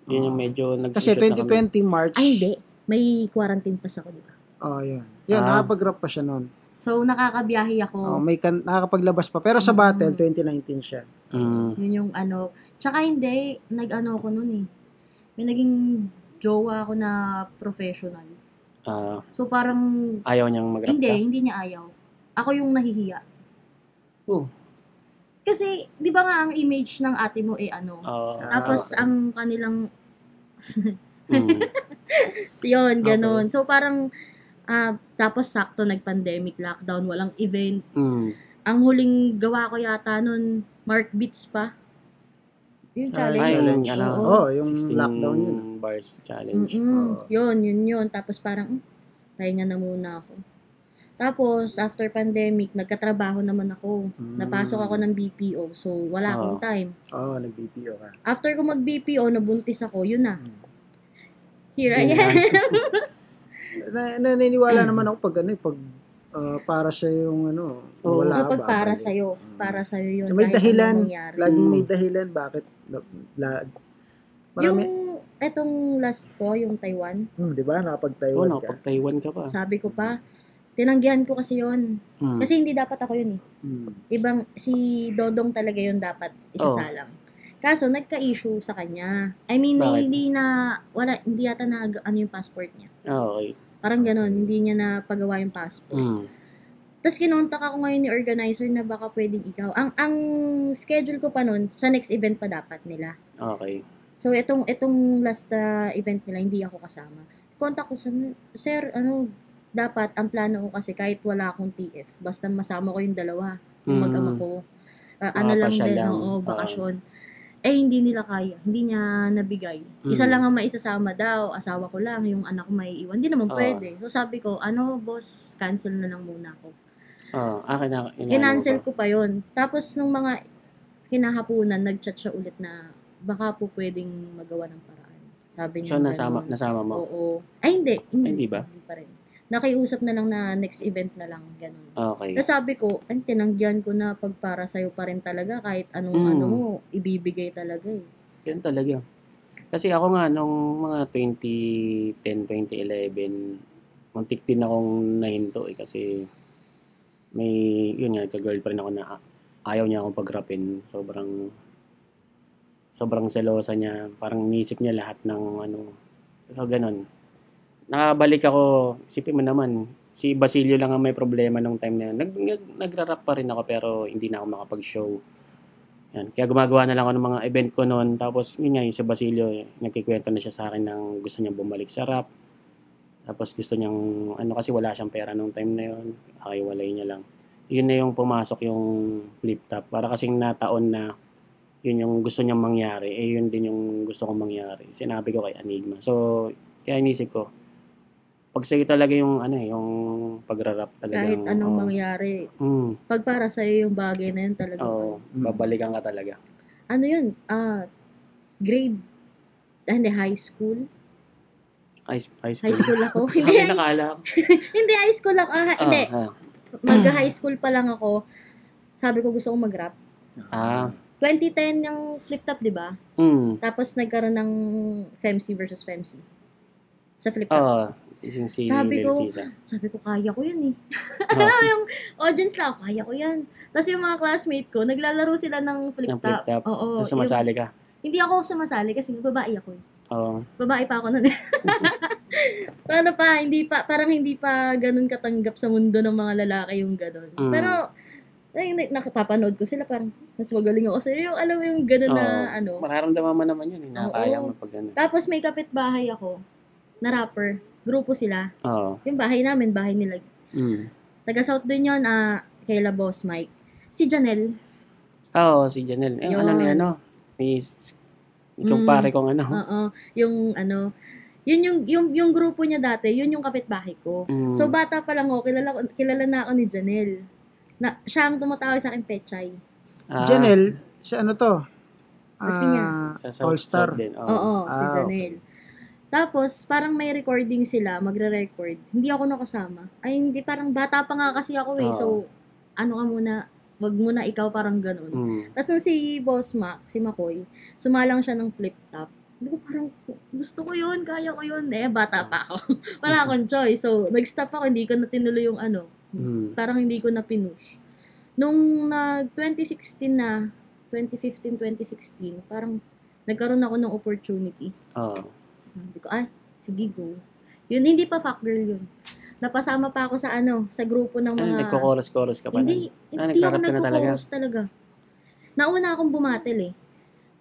Yun yung medyo Kasi nag-shoot na kami. 2020 March. ay hindi, may quarantine pass ako, di ba? Oh, yun. Yun, nakapag-rap pa siya noon. So, nakakabiyahe ako. Nakakapaglabas pa. Pero sa battle, 2019 siya. Yun yung ano. Tsaka hindi, nag-ano ako nun eh. May naging jowa ako na professional. So, parang, Ayaw niyang mag-rap hindi, ka? hindi niya ayaw. Ako yung nahihiya. Oh. Kasi, di ba nga ang image ng ate mo eh ano. Tapos, ang kanilang, yun, ganun. So, parang, tapos sakto nag-pandemic, lockdown, walang event. Ang huling gawa ko yata nun, Mark Beats pa. Yung challenge. challenge. Oo. Yung 16 lockdown yun. bars challenge. Yun. Tapos parang, pahinga na muna ako. Tapos, after pandemic, nagkatrabaho naman ako. Napasok ako ng BPO, so wala akong time. Oo, nag-BPO ka. After ko mag-BPO, nabuntis ako, yun na. Here I Yun am. Naniniwala naman ako pag para siya yung wala Kapag ba? para sa'yo. Para sa'yo yun. So, may kahit dahilan. anong mangyari. Laging may dahilan. Bakit? Marami. Yung, etong last ko, yung Taiwan, Di ba? Nakapag-Taiwan Oo, ka. pag Taiwan ka pa. sabi ko pa, tinanggihan ko kasi yun. Kasi hindi dapat ako yun eh. Ibang, si Dodong talaga yun dapat isasalang. Kaso, nagka-issue sa kanya. I mean, Bakit? hindi yata na ano yung passport niya. Okay. Parang ganon, hindi niya na pagawa yung passport. Tapos kinontak ako ngayon ni organizer na baka pwedeng ikaw. Ang schedule ko pa nun, sa next event pa dapat nila. Okay. So, itong last event nila, hindi ako kasama. Contact ko sa, sir, dapat, ang plano ko kasi kahit wala akong TF, basta masama ko yung dalawa, yung mag-ama ko. Pasyal lang. Bakasyon. Hindi nila kaya. Hindi niya nabigay. Isa lang ang maisasama daw. Asawa ko lang. Yung anak ko may iwan. Hindi naman pwede. So sabi ko, boss, cancel na lang muna ako. Kinancel ko pa yon. Tapos nung mga kinahapunan, nag-chat siya ulit na baka po pwedeng magawa ng paraan. Sabi niya. So nasama mo? Oo. Ay, hindi. Hindi ba? Hindi pa rin. Nakiusap na lang na next event na lang. Ganun. Okay. Kasi sabi ko, tinanggihan ko na pag para sa'yo pa rin talaga kahit anong mo, ibibigay talaga eh. Yan talaga. Kasi ako nga, nung mga 2010, 2011, muntik din akong nahinto eh. Kasi yun nga, ka-girlfriend ako na ayaw niya akong pag-rapin. Sobrang selosa niya. Parang nisip niya lahat ng So, ganun. Nakabalik ako, isipin mo naman, si Basilio lang ang may problema nung time na yun. Nagra-rap pa rin ako pero hindi na ako makapag-show. Yan. Kaya gumagawa na lang ako ng mga event ko noon. Tapos yun nga, yung si Basilio, nagkikwento na siya sa akin ng gusto niyang bumalik sa rap. Tapos gusto niyang, kasi wala siyang pera nung time na yun. Akiwalay niya lang. Yun na yung pumasok yung flip top. Para kasing nataon na yun yung gusto niyang mangyari. Yun din yung gusto kong mangyari. Sinabi ko kay Enigma. So, kaya inisip ko, pag sa'yo talaga yung yung pagra-rap talaga. Kahit anong mangyari. Pag para sa'yo yung bagay na yun talaga. Babalikan ka talaga. Ano yun? Grade? Hindi, high school? High school. High school ako. Hindi, nakala ko. Hindi, high school ako. Hindi. Mag-high school pa lang ako. Sabi ko gusto kong mag-rap. 2010 yung flip top, di ba? Tapos nagkaroon ng FEMC versus FEMC. Sa flip top. Yung si sabi Lelsisa. ko, kaya ko yan eh. Alam mo, yung audience lang, kaya ko yan. Tapos yung mga classmate ko, naglalaro sila ng flip top. Oo. Tapos sumasali ka? Hindi ako sumasali kasi babae ako eh. Oo. Babae pa ako nun eh. Parang hindi pa ganun katanggap sa mundo ng mga lalaki yung ganun. Pero, nakapapanood ko sila parang, mas magaling ako sa'yo. Yung, alam mo yung ganun na Mararamdaman mo naman yun. Nakakaya mo pag ganun. Tapos may kapitbahay ako, na rapper. Grupo sila. Yung bahay namin, bahay nila. Taga-South din yun, kaila Boss Mike. Si Janelle. Si Janelle. Yung pare kong yung grupo niya dati, yun yung kapitbahay ko. So, bata pa lang ako, kilala na ako ni Janelle. Siya ang tumatawag sa akin, Pechay. Janelle, si ano to? All-Star. Si Janelle. Tapos, parang may recording sila, magre-record. Hindi ako nakasama. Hindi, parang bata pa nga kasi ako eh. So, wag muna ikaw, parang ganun. Tapos nung si Boss Mac, si Makoy, sumalang siya ng flip top. Hindi ko parang, gusto ko yun, kaya ko yun. Bata pa ako. Wala akong choice. So, nag-stop ako, hindi ko na tinuloy yung Parang hindi ko na pinush. Nung 2016 na, 2015, 2016, parang nagkaroon ako ng opportunity. Sabi ko, sige, go. Yun, hindi pa fuck girl yun. Napasama pa ako sa grupo ng mga... Nagko-chorus ka pa Hindi ako nagko-chorus talaga. Nauna akong bumatel eh.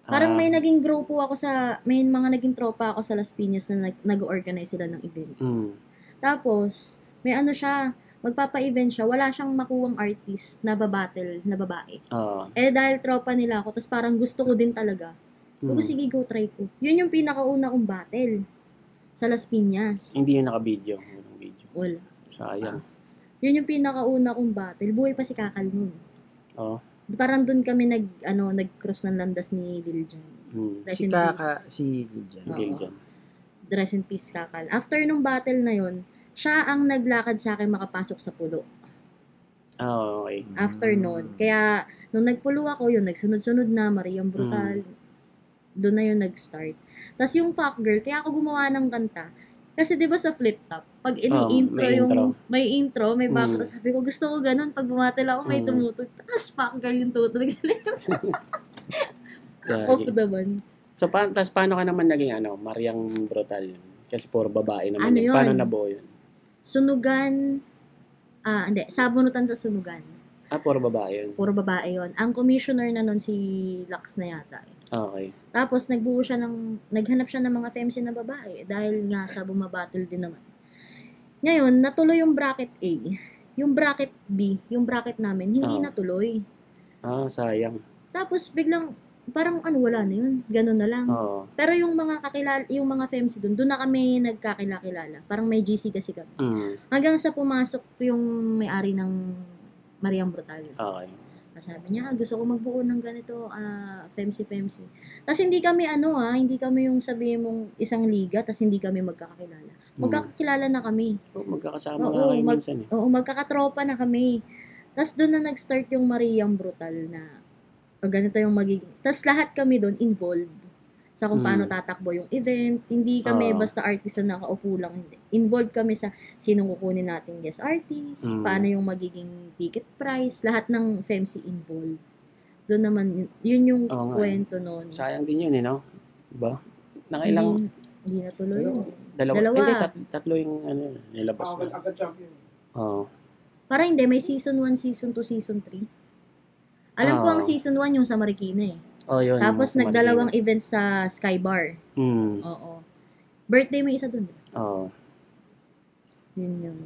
Parang may naging grupo ako may mga naging tropa ako sa Las Piñas na nag-organize sila ng event. Tapos, may magpapa-event siya, wala siyang makuwang artist na babattle na babae. Dahil tropa nila ako, tapos parang gusto ko din talaga. Sige, go try ko. Yun yung pinakauna kong battle sa Las Piñas. Hindi yung naka-video. Wala. Sayang. Yun yung pinakauna kong battle. Buhay pa si Kakal nun. Parang dun kami nag-cross ng landas ni Diljan. Si Diljan. Rest in peace, Kakal. After nung battle na yun, siya ang naglakad sa akin makapasok sa pulo. Okay. After nun. Kaya, nung nagpulo ako, yun, nagsunod-sunod na, Mariang Brutal. Doon na yun nag-start. Tapos yung Fuck Girl, kaya ako gumawa ng kanta. Kasi di ba sa flip top, pag ini-intro may intro, may background. Sabi ko, gusto ko ganun. Pag bumatil ako, may tumutug. Tapos Fuck Girl yung tutulog sa likod. Off naman. So, paano ka naman naging Mariang Brutal? Kasi puro babae naman yun. Paano nabuo yun? Sunugan, sabunutan sa sunugan. Puro babae yun? Puro babae yun. Ang commissioner na nun si Lux na yata. Okay. Tapos, naghanap siya ng mga FEMC na babae dahil nga sa bumabattle din naman. Ngayon, natuloy yung bracket A. Yung bracket B, yung bracket namin, hindi natuloy. Sayang. Tapos, biglang, parang wala na yun. Ganun na lang. Pero yung mga mga FEMC doon na kami nagkakilala. Parang may GC kasi kami. Hanggang sa pumasok yung may-ari ng Mariang Brutal. Okay. Sabi niya, gusto ko magbuo ng ganito, FEMC. Tapos hindi kami hindi kami yung sabihin mong isang liga, tapos hindi kami magkakakilala. Magkakakilala na kami. Magkakasama na kayo minsan eh. Oo, magkakatropa na kami. Tapos doon na nag-start yung Mariang Brutal na ganito yung magiging. Tapos lahat kami doon involved sa kung paano tatakbo yung event. Hindi kami basta artist na nakaupo lang. Hindi. Involved kami sa sinong kukunin natin guest artist, paano yung magiging ticket price, lahat ng FEMC involved. Doon naman, yun yung kwento noon. Sayang din yun no? Diba? Nakailang Hindi natuloy yun. Dalawa. Dalawa. Hindi, tatlo yung nilabas na. Agad champion. Oo. Para hindi, may season 1, season 2, season 3. Alam ko ang season 1 yung sa Marikina eh. Oh, yun. Tapos yung nagdalawang event sa Skybar. Hmm. Oo. Birthday may isa dun. Oo. Yun yun.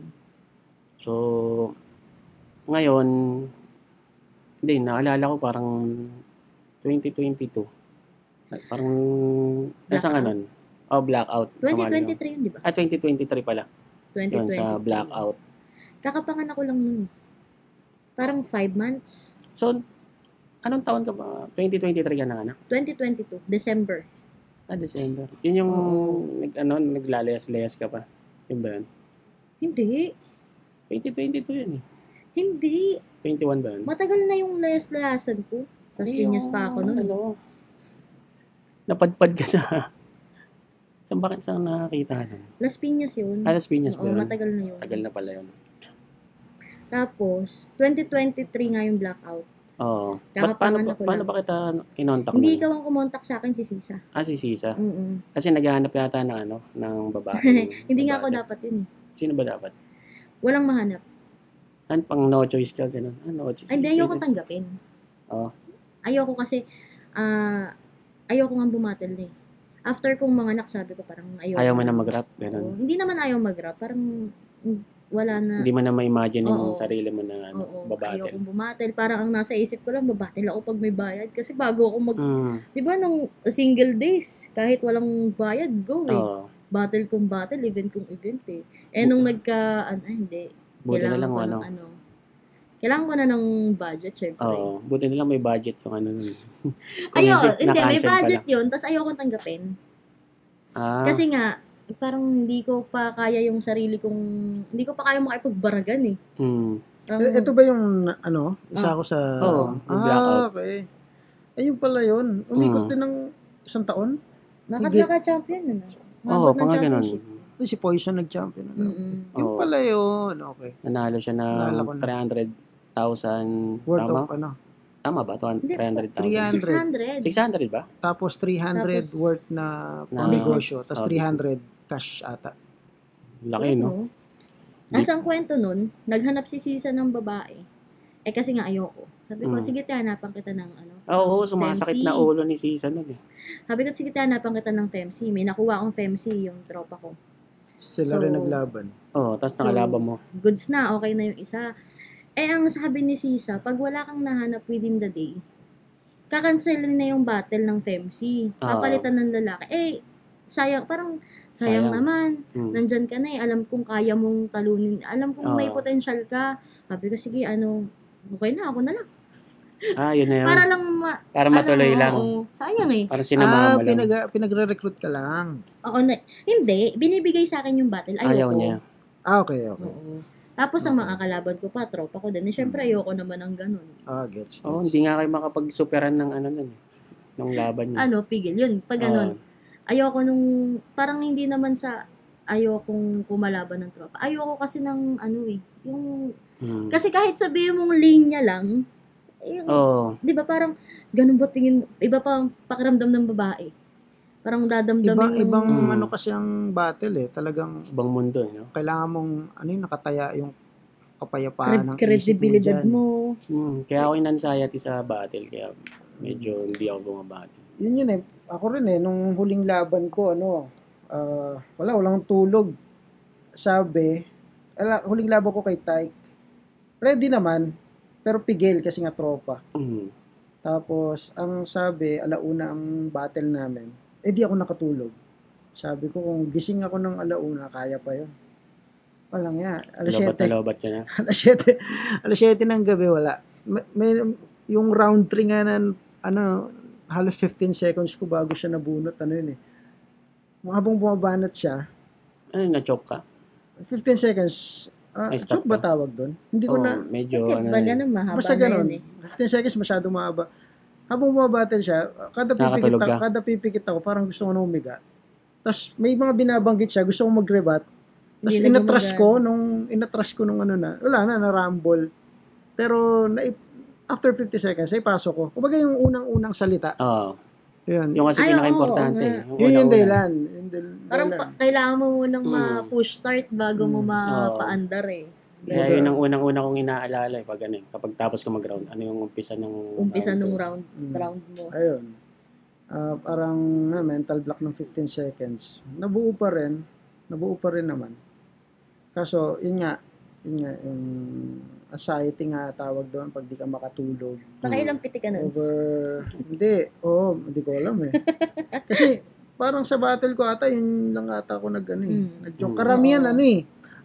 So, ngayon, hindi, naalala ko parang 2022. Parang, nasaan ka nun? Oh, blackout. Sumali ako. 2023 yun, di ba? 2023 pala. Yun, 2023. sa blackout. Kakapanganak ko lang nun. Parang 5 months. So, anong taon ka ba? 2023 ka na anak? 2022, December. December. Yun yung, naglalayas-layas ka pa. Yun ba yun? Hindi. 2022 yun eh. Hindi. 21 ba yun? Matagal na yung layas-layasan ko. Tapos Hindi, pinyas pa ako nun. Napadpad ka sa... Saan nakakita nun? Las Piñas yun. Las Piñas ba Oo, yun? matagal na yun. Tagal na pala yun. Tapos, 2023 nga yung blackout. Oo. Kakapanganak ko Paano lang. ba kita kinontak Hindi nun? ikaw ang kumontak sa akin, si Sisa. Si Sisa. Mm-mm. Kasi naghahanap yata ng babae. Hindi nga ako dapat yun eh. Sino ba dapat? Walang mahanap. Pang no choice ka, gano'n. No choice. Ay, hindi, ayoko tanggapin. Oo. Ayoko kasi, ayoko nga bumatel na eh. After kong manganak, sabi ko parang ayoko. Ayaw mo na mag-rap, Oo. gano'n. Hindi naman ayaw mag-rap. Parang wala na. Hindi mo na ma-imagine yung Oo. sarili mo na Oo, babatel. ayokong bumatel. Parang ang nasa isip ko lang, babatel ako pag may bayad. Kasi bago ako di ba nung single days, kahit walang bayad, go eh. Oo. Battle kung battle, event kung event eh. Nung hindi. Buti na lang, ko ng kailangan ko na ng budget, syempre. Oo. Buti na lang may budget yung nun. Kung Hindi, may na-cancel budget pala. yun, tapos ayoko tanggapin. Kasi nga, parang hindi ko pa kaya yung sarili kong, hindi ko pa kaya makipagbaragan eh. Ito ba yung, isa ako sa... Oo, yung blackout. Okay. Yung pala yun. Umikot din ng isang taon. Naka-champion na. Oo, pang ganun. Si Poison nag-champion. Mm-mm. Yung Oo. pala yun. Okay. Nanalo siya Naalala ko ng na. 300,000. Worth Tama? of Tama ba? Hindi, 300,000. 600. 600 ba? Tapos 300 Tapos, worth na na negosyo. business. Tapos 300 cash ata. Laki, no? Oo. Tapos ang kwento nun, naghanap si Sisa ng babae. Kasi nga ayoko. Sabi ko, sige, hanapan kita ng Oo, sumasakit FEMC. na ulo ni Sisa nun eh. Sabi ko, sige, hanapan kita ng FEMC. May nakuha akong FEMC, yung tropa ko. Sila So, rin naglaban. Oo, tapos nakalaban mo. Goods na, okay na yung isa. Ang sabi ni Sisa, pag wala kang nahanap within the day, kakancelin na yung battle ng FEMC. Papalitan ng lalaki. Sayang, parang sayang naman. Nandyan ka na eh. Alam kong kaya mong talunin. Alam kong may potential ka. Sabi ko, sige, okay na, ako na lang. Yun na yun. Para lang Para matuloy lang. Oo, sayang eh. Para sinamahan mo lang. Pinagre-recruit ka lang. Oo, hindi. Binibigay sa akin yung battle. Ayaw Ayoko. niya. Okay. Oo. Tapos ang makakalaban ko pa, tropa ko din. Siyempre, ayoko naman ng ganun. Gets. Oo, hindi nga kayo makapag-superan ng nun eh. Ng laban niya. Pigil. Yun, pag ganun. Ayoko nung, parang hindi naman sa ayokong kumalaban ng tropa. Ayoko kasi ng yung, kasi kahit sabihin mong linya lang, di ba parang, ganun ba tingin, iba pa ang pakiramdam ng babae. Parang dadamdamin Ibang kasi ang battle eh. Talagang ibang mundo eh, no? kailangan mong nakataya yung kapayapaan ng credibility mo. Kaya ako in-anxiety sa battle, kaya medyo hindi ako bumabati. Yun eh. Ako rin eh, nung huling laban ko, walang tulog. Sabi, huling laban ko kay Tyke. Ready naman, pero pigil kasi nga tropa. Tapos, ang sabi, alauna ang battle namin. Di ako nakatulog. Sabi ko, kung gising ako ng alauna, kaya pa yun. Walang nga. Lobat ka na. Alas 7 ng gabi, wala. May, yung round 3 nga na, halos 15 seconds ko bago siya nabunot. Yun eh. Habang bumabanat siya. Na-choke ka? 15 seconds. Choke ba tawag doon? Hindi ko na. Medyo, Ba ganun, mahaba basta na ganun. yun eh. 15 seconds masyado mahaba. Habang bumabattle siya, kada pipikit ako, parang gusto ko na umiga. Tapos may mga binabanggit siya, gusto ko mag-rebat. Tapos inatras ko nung wala na, na-rumble. Pero after 50 seconds, ay pasok ko. Kumbaga yung unang-unang salita. Yun. Yung kasi Ay, oo, pinaka-importante. oo Yun yung una-una. dahilan. Parang kailangan mo munang Mm. ma-push start bago mo Mm. mapaandar eh. Kaya yun ang unang-una kong inaalala pag kapag tapos ko mag-round, ano yung umpisa Umpisa nung round round mo. Ayun. Parang mental block ng 15 seconds. Nabuo pa rin naman. Kaso, yun nga, yung anxiety nga tawag doon pag di ka makatulog. Nakailang piti ka nun? Hindi ko alam eh. Kasi, parang sa battle ko ata, yun lang ata ako nag-joke. Karamihan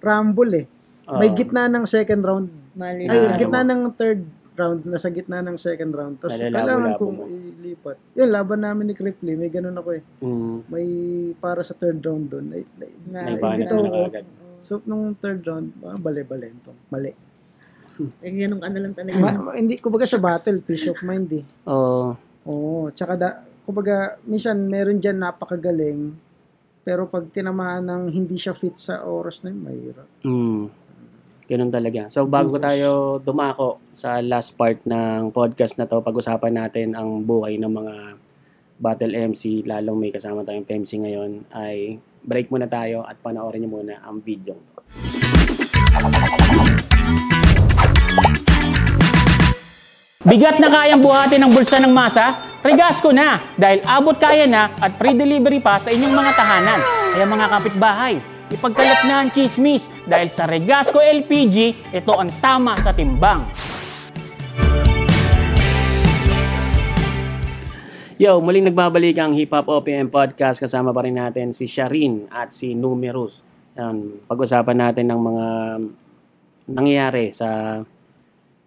rumble eh. May gitna ng second round. Mali Ay, na. gitna ng third round, nasa gitna ng second round. Tapos kailangan kong ilipat. Yun, laban namin ni Cripply, may ganun ako eh. May para sa third round doon. Naibitaw ko. na agad. So, nung third round, bale-balento. Mali. Ganun ka na lang talaga. Hindi, kumbaga sa battle, peace of mind eh. Oo, tsaka kumbaga, minsan meron dyan napakagaling, pero pag tinamaan ng hindi siya fit sa oras na yun, mahirap. Ganun talaga. So, bago tayo dumako sa last part ng podcast na to, pag-usapan natin ang buhay ng mga battle MC, lalong may kasama tayong MC ngayon, ay break muna tayo at panoorin niyo muna ang video. Bigat na kayang buhatin ng bulsa ng masa? Regasco na! Dahil abot kaya na at free delivery pa sa inyong mga tahanan. Kaya mga kapitbahay, ipagkalat na ang chismis dahil sa Regasco LPG, ito ang tama sa timbang. Yo, muling nagbabalik ang Hip Hop OPM Podcast. Kasama pa rin natin si Sharin at si Numerous. Pag-usapan natin ng mga nangyayari sa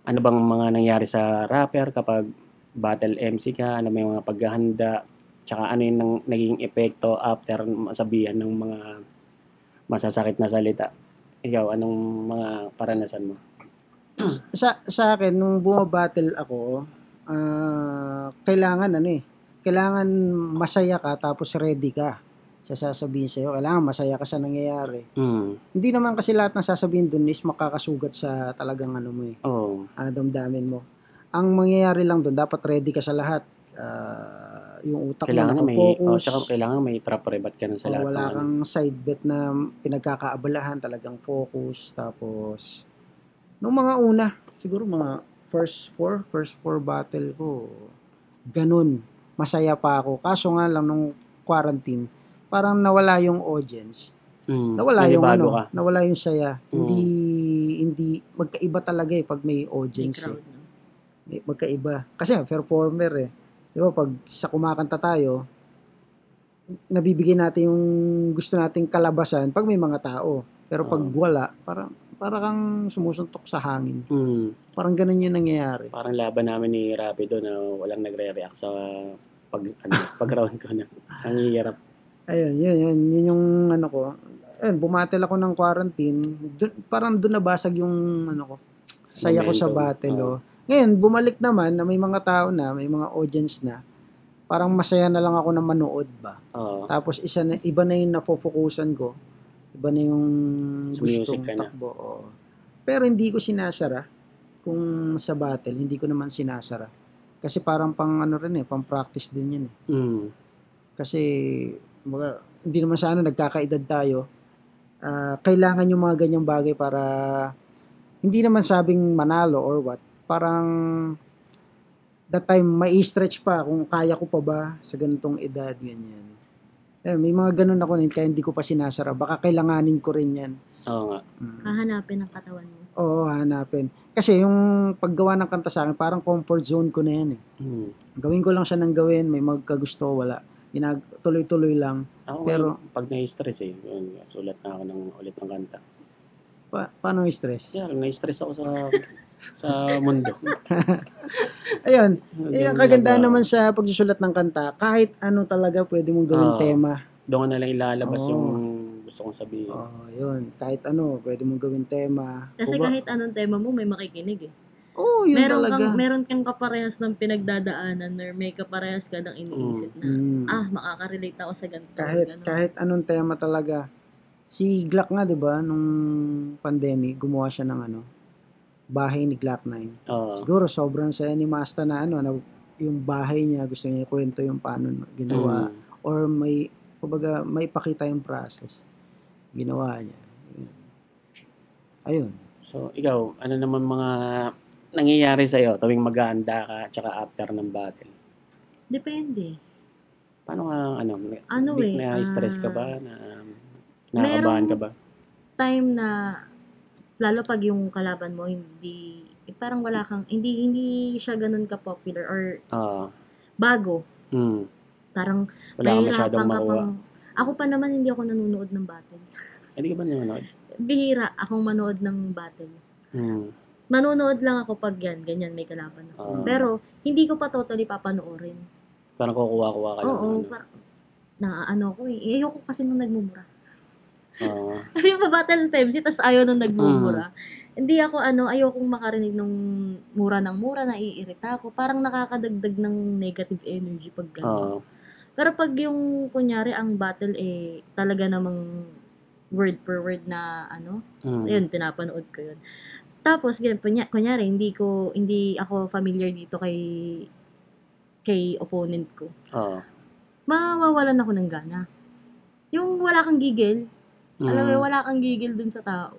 ano bang mga nangyari sa rapper kapag battle MC ka, ano may mga paghahanda, tsaka ano yung naging epekto after masabihan ng mga masasakit na salita. Ikaw, anong mga karanasan mo? Sa akin, nung bumabattle ako, kailangan masaya ka tapos ready ka sa sasabihin sa'yo. Kailangan masaya ka sa nangyayari. Hindi naman kasi lahat ng sasabihin dun is makakasugat sa talagang damdamin mo. Ang mangyayari lang dun, dapat ready ka sa lahat. Yung utak kailangan mo nakafocus. Kailangan may trap rebat ka na sa lahat. Wala kang side bet na pinagkakaabalahan, talagang focus. Tapos, nung mga una, siguro mga first four battle ko, ganun. Masaya pa ako. Kaso nga lang nung quarantine, parang nawala yung audience. Nawala yung saya. Hindi magkaiba talaga pag may audience. Magkaiba. Kasi performer eh. Di ba pag sa kumakanta tayo, nabibigyan natin yung gusto nating kalabasan pag may mga tao. Pero pag wala, parang kang sumusuntok sa hangin. Parang ganun yung nangyayari. Parang laban namin ni Rapido na walang nagre-react sa pag-round ko na. Ang hirap. Ayun, yun yung ko. Bumatel ako ng quarantine. Parang doon nabasag yung saya ko sa battle. Ngayon, bumalik naman na may mga tao na, may mga audience na. Parang masaya na lang ako na manood ba. Tapos iba na yung napofokusan ko. Iba na yung gustong takbo. Pero hindi ko sinasara. Kung sa battle, hindi ko naman sinasara. Kasi parang pang practice din yan. Kasi, hindi naman sa nagkakaedad tayo. Kailangan yung mga ganyang bagay para, hindi naman sabing manalo or what. Parang, that time, may stretch pa kung kaya ko pa ba sa ganitong edad, ganyan. May mga ganun ako kaya hindi ko pa sinasara. Baka kailanganin ko rin yan. Oo nga. Hahanapin ang katawan mo. Oo, hahanapin. Kasi yung paggawa ng kanta sa akin, parang comfort zone ko na yan eh. Gawin ko lang siya ng gawin, may magkagusto, wala. Tuloy-tuloy lang. Ako pero pag na-stress sulat na ako ulit ng kanta. Paano stress? Yeah, na-stress ako sa mundo. Ayun. Ang kagandahan naman sa pagsusulat ng kanta, kahit ano talaga pwede mong gawing tema. Doon na lang ilalabas yung gusto kong sabihin. Yun. Kahit ano, pwede mong gawing tema. Kasi kahit anong tema mo, may makikinig eh. Yun talaga. Meron kang kaparehas ng pinagdadaanan or may kaparehas ka ng iniisip na, makakarelate ako sa ganito. Kahit anong tema talaga. Si Glock nga, di ba, nung pandemic, gumawa siya ng Bahay ni Glock 9. Siguro sobrang saya ni Masta na na yung bahay niya, gusto niya ikwento yung paano ginawa, or may, kumbaga, may pakita yung process. Ginawa niya. Ayun. So, ikaw, ano naman mga nangyayari sa'yo tuwing mag-aanda ka tsaka after ng battle? Depende. Paano ka, na-stress ka ba? Nakakabahan ka ba? Time na, lalo pag yung kalaban mo, hindi, parang wala kang, hindi siya ganun ka-popular or bago. Parang, Wala kang masyadong makuha. Ako pa naman, hindi ako nanonood ng battle. Hindi ka ba nanonood? Bihira akong manood ng battle. Manonood lang ako pag ganyan, may kalaban ako. Pero, hindi ko pa totally papanoorin. Parang kukuha-kuha ka lang. Oo, ko eh. Ayoko kasi nung nagmumura. Kasi yung battle FEMC, tas ayaw nung nagmumura. Hindi ako, ayokong makarinig ng mura, naiirita ako. Parang nakakadagdag ng negative energy pag gano'n. Pero pag yung, kunyari, ang battle talaga namang word per word na, yun, pinapanood ko yun. Tapos, kunyari, hindi ako familiar dito kay opponent ko. Mawawalan ako ng gana. Yung wala kang gigil, alam mo, wala kang gigil dun sa tao.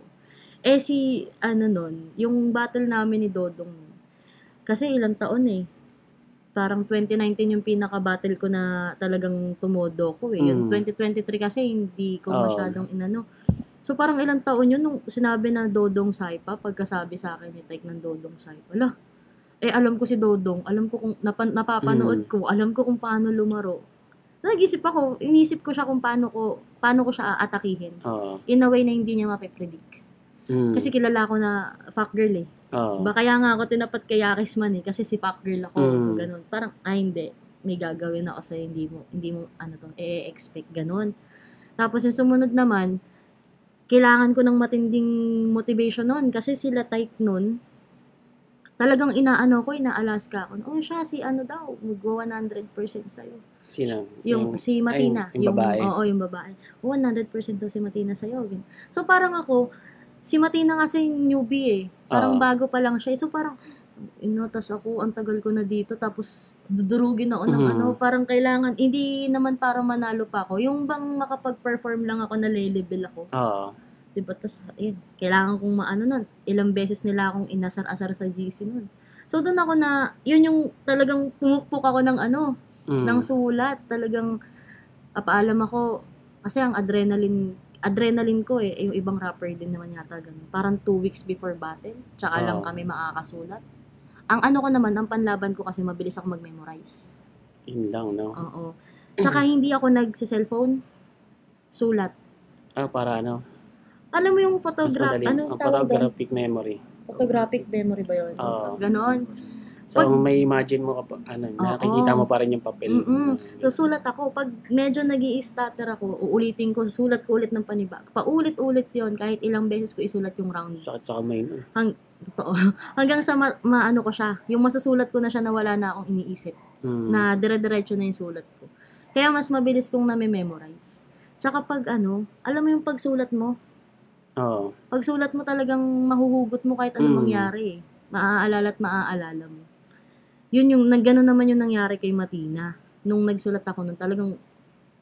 Yung battle namin ni Dodong, kasi ilang taon parang 2019 yung pinaka-battle ko na talagang tumodo ko Yung 2023 kasi hindi ko masyadong So parang ilang taon yun nung sinabi na Dodong Saipa, pagkasabi sa akin ni Tyke ng Dodong Saipa. Alam ko si Dodong, alam ko kung napapanood ko, alam ko kung paano lumaro. Inisip ko siya kung paano ko siya aatakihin. In a way na hindi niya mapipredict. Kasi kilala ko na fuck girl Kaya nga ako tinapat kay Yakisman kasi si fuck girl ako. So ganun. Parang, hindi. May gagawin ako sa'yo, hindi mo expect ganun. Tapos yung sumunod naman, kailangan ko ng matinding motivation nun. Kasi sila Tyke nun, talagang ina-Alaska ako. Siya, magwa 100% sa'yo. Sino? Si Matina. Yung babae? Oo, yung babae. 100% daw si Matina sa'yo. So parang ako, si Matina kasi newbie Parang bago pa lang siya. So parang, tas ako, ang tagal ko na dito, tapos dudurugin ako ng parang kailangan, hindi naman para manalo pa ako. Yung bang makapag-perform lang ako, na-level ako. Diba? Tapos, kailangan kong nun. Ilang beses nila akong inasar-asar sa GC nun. So doon ako yun yung talagang pumukpok ako ng ng sulat. Talagang, paalam ako, kasi ang adrenaline ko yung ibang rapper din naman yata ganun. Parang 2 weeks before battle, tsaka lang kami makakasulat. Ang ko naman, ang panlaban ko kasi mabilis ako mag-memorize. Yun lang, no? Oo. Tsaka hindi ako nagsi-cellphone, sulat. Para Alam mo yung photographic memory. Photographic memory ba yun? Ganon. So, may imagine mo nakikita mo pa rin yung papel. So, sulat ako. Pag medyo nag-i-stutter ako, uulitin ko, sulat ko ulit ng panibag. Paulit-ulit yon kahit ilang beses ko isulat yung round. Sakit sa kamay nun. Totoo. Hanggang sa maano ko siya. Yung masusulat ko na siya na wala na akong iniisip. Na dire-diretso na yung sulat ko. Kaya mas mabilis kong na-memorize. Tsaka pag alam mo yung pagsulat mo? Pagsulat mo talagang mahuhugot mo kahit anong mangyari. Maaalala at maaalala mo. Yun yung, gano'n naman yung nangyari kay Matina. Nung nagsulat ako nun, talagang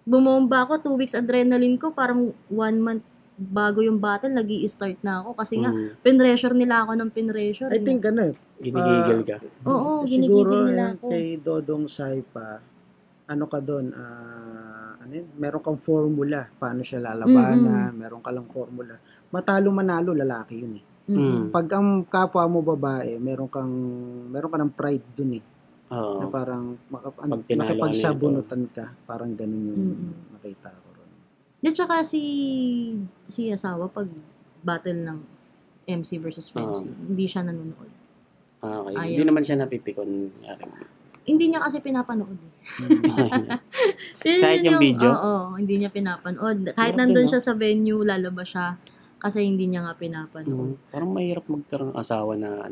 bumomba ako, 2 weeks adrenaline ko, parang 1 month bago yung battle, nag-i-start na ako. Kasi nga, pinressure nila ako ng pinressure. I think ginigigil ka. Oo, ginigigil nila ako. Siguro kay Dodong Saipa, ka doon, meron kang formula, paano siya lalabanan, meron ka lang formula. Matalo manalo, lalaki yun Pag ang kapwa mo babae, meron ka ng pride dun na parang nakipagsabunutan ka, parang ganun yung nakita ko ron. At saka si asawa pag battle ng MC versus MC, hindi siya nanonood. Okay. Hindi naman siya napipikon. Hindi niya kasi pinapanood. Kahit yung video? Oo, hindi niya pinapanood. Kahit nandun siya sa venue, lalabas siya. Kasi hindi niya nga pinapanood. Parang mahirap magkaroon ng asawa na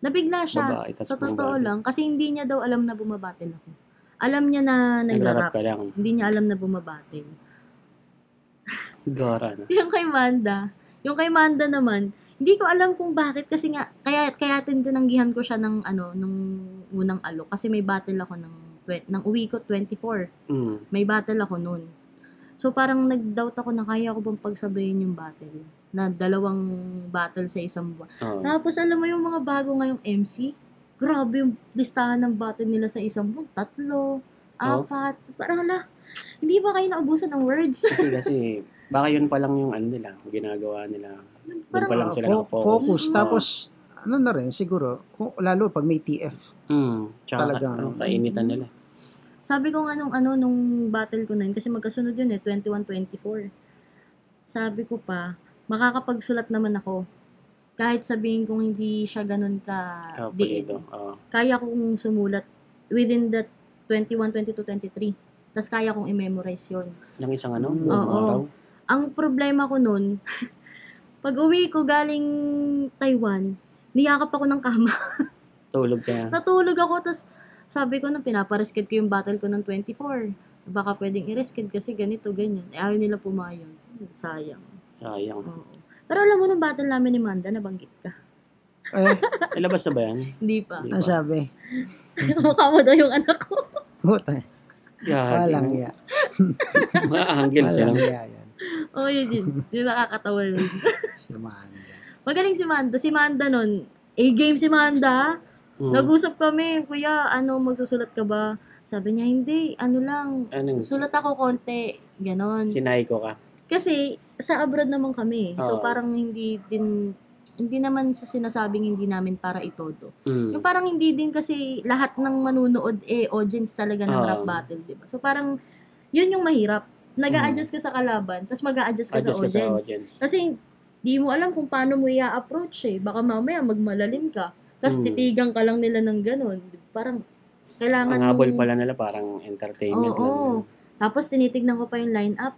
nabigla siya. Babae, sa totoo lang. Kasi hindi niya daw alam na bumabattle ako. Alam niya na nagrarap. Hindi niya alam na bumabattle. Gara na. Yung kay Manda naman, Hindi ko alam kung bakit kasi nga kaya tinanggihan ko siya ng nung unang alok kasi may battle ako ng uwi ko 24. May battle ako noon. So parang nag-doubt ako na kaya ko bang pagsabayin yung battle na 2 battle sa isang buwan. Tapos alam mo yung mga bago ngayong MC, grabe yung listahan ng battle nila sa isang buwan, 3, 4, parang hindi ba kayo naubusan ng words? Kasi baka yun pa lang yung nila, ginagawa nila. Doon pa lang sila focus. Tapos, na rin, siguro, lalo pag may TF. Talagang kainitan nila. Sabi ko nga nung battle ko na yun, kasi magkasunod yun 21-24. Sabi ko pa, makakapagsulat naman ako. Kahit sabihin kong hindi siya ganun diin. Kaya kong sumulat within that 21, 22, 23. Tapos kaya kong i-memorize yun. Ng isang araw? Ang problema ko nun, pag uwi ko galing Taiwan, niyakap ako ng kama. Tulog ka. Natulog ako, tapos sabi ko na pinapareskid ko yung battle ko ng 24. Baka pwedeng i-reskid kasi ganito, ganyan. Ayaw nila pumayag. Sayang. Oo. Pero alam mo nung battle namin ni Manda, nabanggit ka. Ilabas na ba yan? Hindi pa. Ano sabi? Mukha mo daw yung anak ko. Puta. Walang ya. Mga anghel sila. Walang ya yan. Oo, yun. Yung nakakatawa nun. Si Manda. Magaling si Manda. Si Manda nun, A-game si Manda. Nag-usap kami, kuya, magsusulat ka ba? Sabi niya, hindi, sulat ako konti. Ganon. Sinay ko ka. Kasi, sa abroad naman kami. So, parang hindi naman sa sinasabing hindi namin para itodo. Yung parang hindi din kasi lahat ng manunood, audience talaga ng rap battle, diba? So, parang, yun yung mahirap. Nag-a-adjust ka sa kalaban, tapos mag-a-adjust ka sa audience. Kasi, di mo alam kung paano mo i-approach Baka mamaya magmalalim ka. Tapos titigang ka lang nila ng ganun. Parang, kailangan ang habol pala nila parang entertainment lang. Tapos, tinitignan ko pa yung line-up.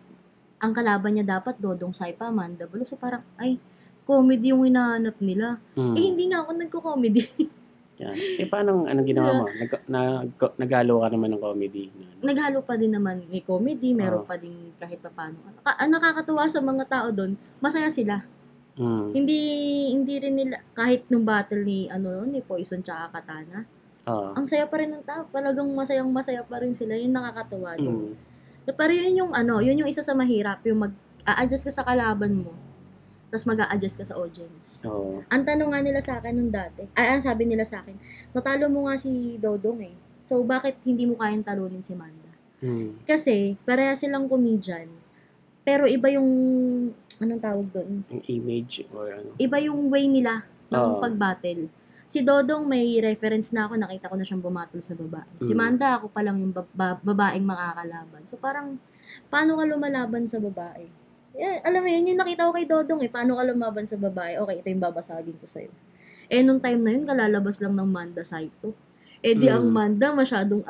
Ang kalaban niya dapat, Dodong Saipa, Manda Bulo. So, parang, comedy yung hinahanap nila. Hindi nga ako nagko-comedy. Yan. Paano, ginawa mo? Naghalo ka naman ng comedy? Naghalo pa din naman. May comedy, meron pa din kahit pa paano. Nakakatuwa sa mga tao doon, masaya sila. Hindi rin nila, kahit nung battle ni Poison tsaka Katana, ang saya pa rin ng tao. Talagang masayang-masaya pa rin sila. Yung nakakatuwa doon. Pero yun yung isa sa mahirap, yung mag-a-adjust ka sa kalaban mo, tapos mag-a-adjust ka sa audience. Ang tanong nga nila sa akin nung dati, ang sabi nila sa akin, natalo mo nga si Dodong So, bakit hindi mo kayang talunin si Manda? Kasi, pareha silang comedian, pero iba yung, anong tawag doon? Yung image or Iba yung way nila ng pag-battle. Si Dodong may reference na ako, nakita ko na siyang bumattle sa babae. Si Manda, ako pa lang yung babaeng makakalaban. So, parang, paano ka lumalaban sa babae? Alam mo yun, yung nakita ko kay Dodong paano ka lumaban sa babae? Okay, ito yung babasagin ko sa'yo. Nung time na yun, kalalabas lang ng Manda Saito. Di ang Manda, masyadong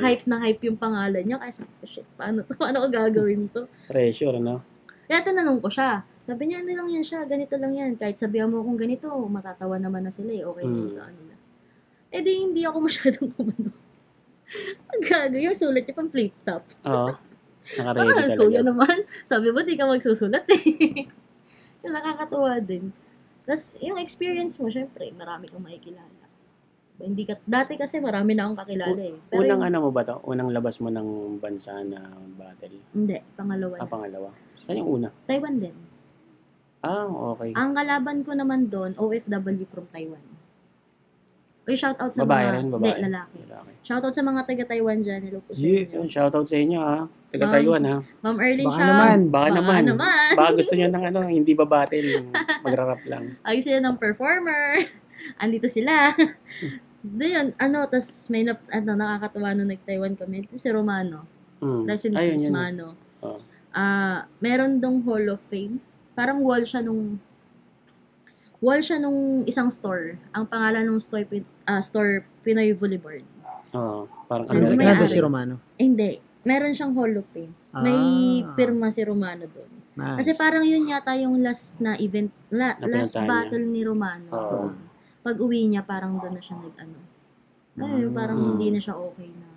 hype na hype yung pangalan niya. Kaya sabi ko, shit, paano ko gagawin to? Pressure, Kaya tinanong ko siya. Sabi niya, lang yan siya, ganito lang yan. Kahit sabihan mo kung ganito, matatawa naman na sila okay na yun sa kanila. Hindi ako masyadong kumano. Ang gagawin, yung sulat niya pang flip top. Naka-ready talaga. Kuya naman. Sabi mo, di ka magsusulat Nakakatuwa din. Tapos, yung experience mo, syempre, marami kang makikilala. Dati kasi marami na akong kakilala Pero unang mo ba to? Unang labas mo ng bansa na battle? Hindi, pangalawa. Pangalawa. Saan yung una? Taiwan din. Okay. Ang kalaban ko naman doon, OFW from Taiwan. Shoutout sa babae mga... rin, babae? Hindi, lalaki. Shoutout sa mga taga-Taiwan dyan. Hello po sa inyo. Shoutout sa inyo, taga-Taiwan, Ma'am Erlyn Baka siya. naman. Baka naman. Baka gusto niyo ng hindi ba battle, magra-rap lang. Ayos sila ng performer. Andito sila. Doon, tas may nakakatawa nung nag-Taiwan kami. Ito si Romano. Rest in peace, Mano. Meron dong Hall of Fame. Parang wall siya nung isang store. Ang pangalan ng store Pinoy Boulevard. Parang Nandun si Romano. Hindi. Meron siyang Hall of Fame. May pirma si Romano doon. Nice. Kasi parang yun yata yung last na event, last battle niya. ni Romano doon. Pag uwi niya, parang doon na siya parang hindi na siya okay na.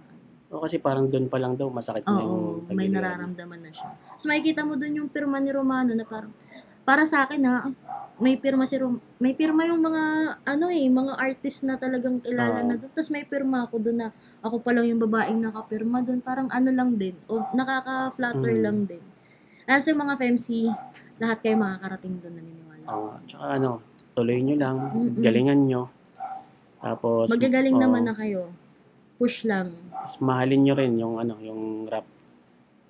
Kasi parang doon pa lang daw, masakit na yung may nararamdaman na siya. So makikita mo doon yung pirma ni Romano na parang, para sa akin may pirma may pirma yung mga mga artist na talagang kilala Oo. na doon. Tapos may pirma ako doon na ako pa lang yung babaeng nakapirma doon. Parang lang din. O nakaka-flatter lang din. As yung mga FEMC, lahat kayo makakarating doon, naniniwala. Tsaka tuloy nyo lang, Mm-mm. galingan nyo. Tapos, Magagaling naman na kayo. Push lang. mas mahalin nyo rin yung rap.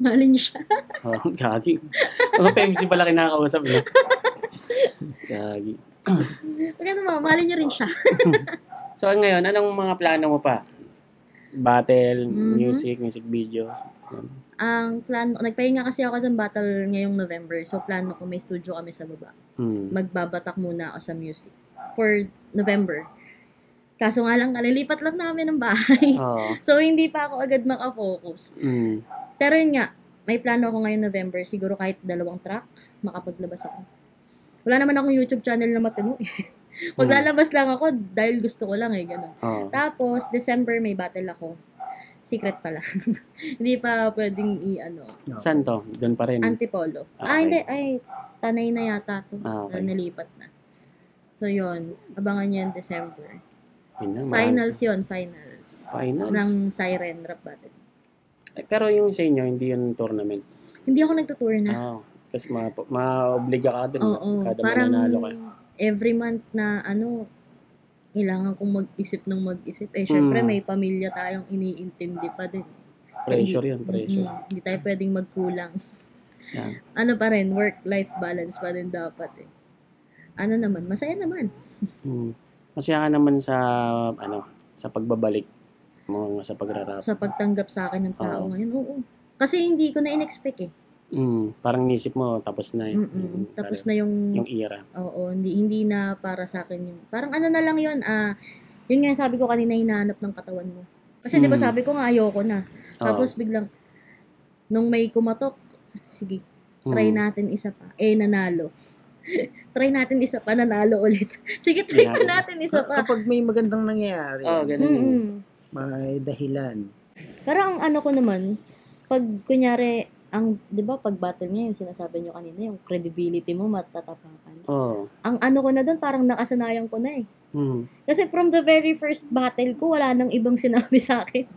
Mahalin siya. Gagi. Mga PMC pala kinakausap nyo. Gagi. Mahalin niyo rin siya. So, ngayon, anong mga plano mo pa? Battle, Mhm. music video. Ang plano, nagpahinga kasi ako sa battle ngayong November. So, plano ko may studio kami sa baba. Magbabatak muna ako sa music for November. Kaso nga lang, kalilipat lang namin ng bahay. Oo. So, hindi pa ako agad makafocus. Mm. Pero yun nga, may plano ako ngayong November. Siguro kahit 2 track, makapaglabas ako. Wala naman akong YouTube channel na matino eh. Maglalabas lang ako dahil gusto ko lang eh, gano'n. Oo. Tapos, December may battle ako. Secret pala. Hindi pa pwedeng Saan to? Doon pa rin. Antipolo. Okay. Hindi. Ay, Tanay na yata to. Okay. Nalipat na. So, yun. Abangan niyo yung December. Yun na, Finals yun. Finals. Finals? Ng Siren Rap Battle. Pero yung sa inyo, hindi yun tournament. Hindi ako nagtutour na. Kasi ma-obliga ka din. Oo. Kada Parang mananalo ka. every month na kailangan kong mag-isip ng mag-isip. Syempre, may pamilya tayong iniintindi pa din. Pressure yun, pressure. Hindi tayo pwedeng magkulang. Yeah. Pa rin, work-life balance pa rin dapat eh. Naman, masaya naman. Masaya ka naman sa sa pagbabalik mo sa pagrarap. Sa pagtanggap sa akin ng tao Oo. ngayon, oo. Kasi hindi ko na in-expect eh. Parang nisip mo, tapos na Tapos na yung era. oo, hindi na para sa akin yun. Parang na lang yun, yun nga sabi ko kanina, hinahanap ng katawan mo. Kasi di ba sabi ko nga ayoko na. Tapos biglang, nung may kumatok, sige, try natin isa pa. Nanalo. Try natin isa pa, nanalo ulit. Sige, try natin isa pa. Kapag may magandang nangyayari, Ganun. may dahilan. Pero ang ko naman, pag kunyari, di ba, pag battle niya, yung sinasabi niyo kanina, yung credibility mo, matatapakan. Ang ko na doon, parang nakasanayan ko na eh. Kasi from the very first battle ko, wala nang ibang sinabi sa akin.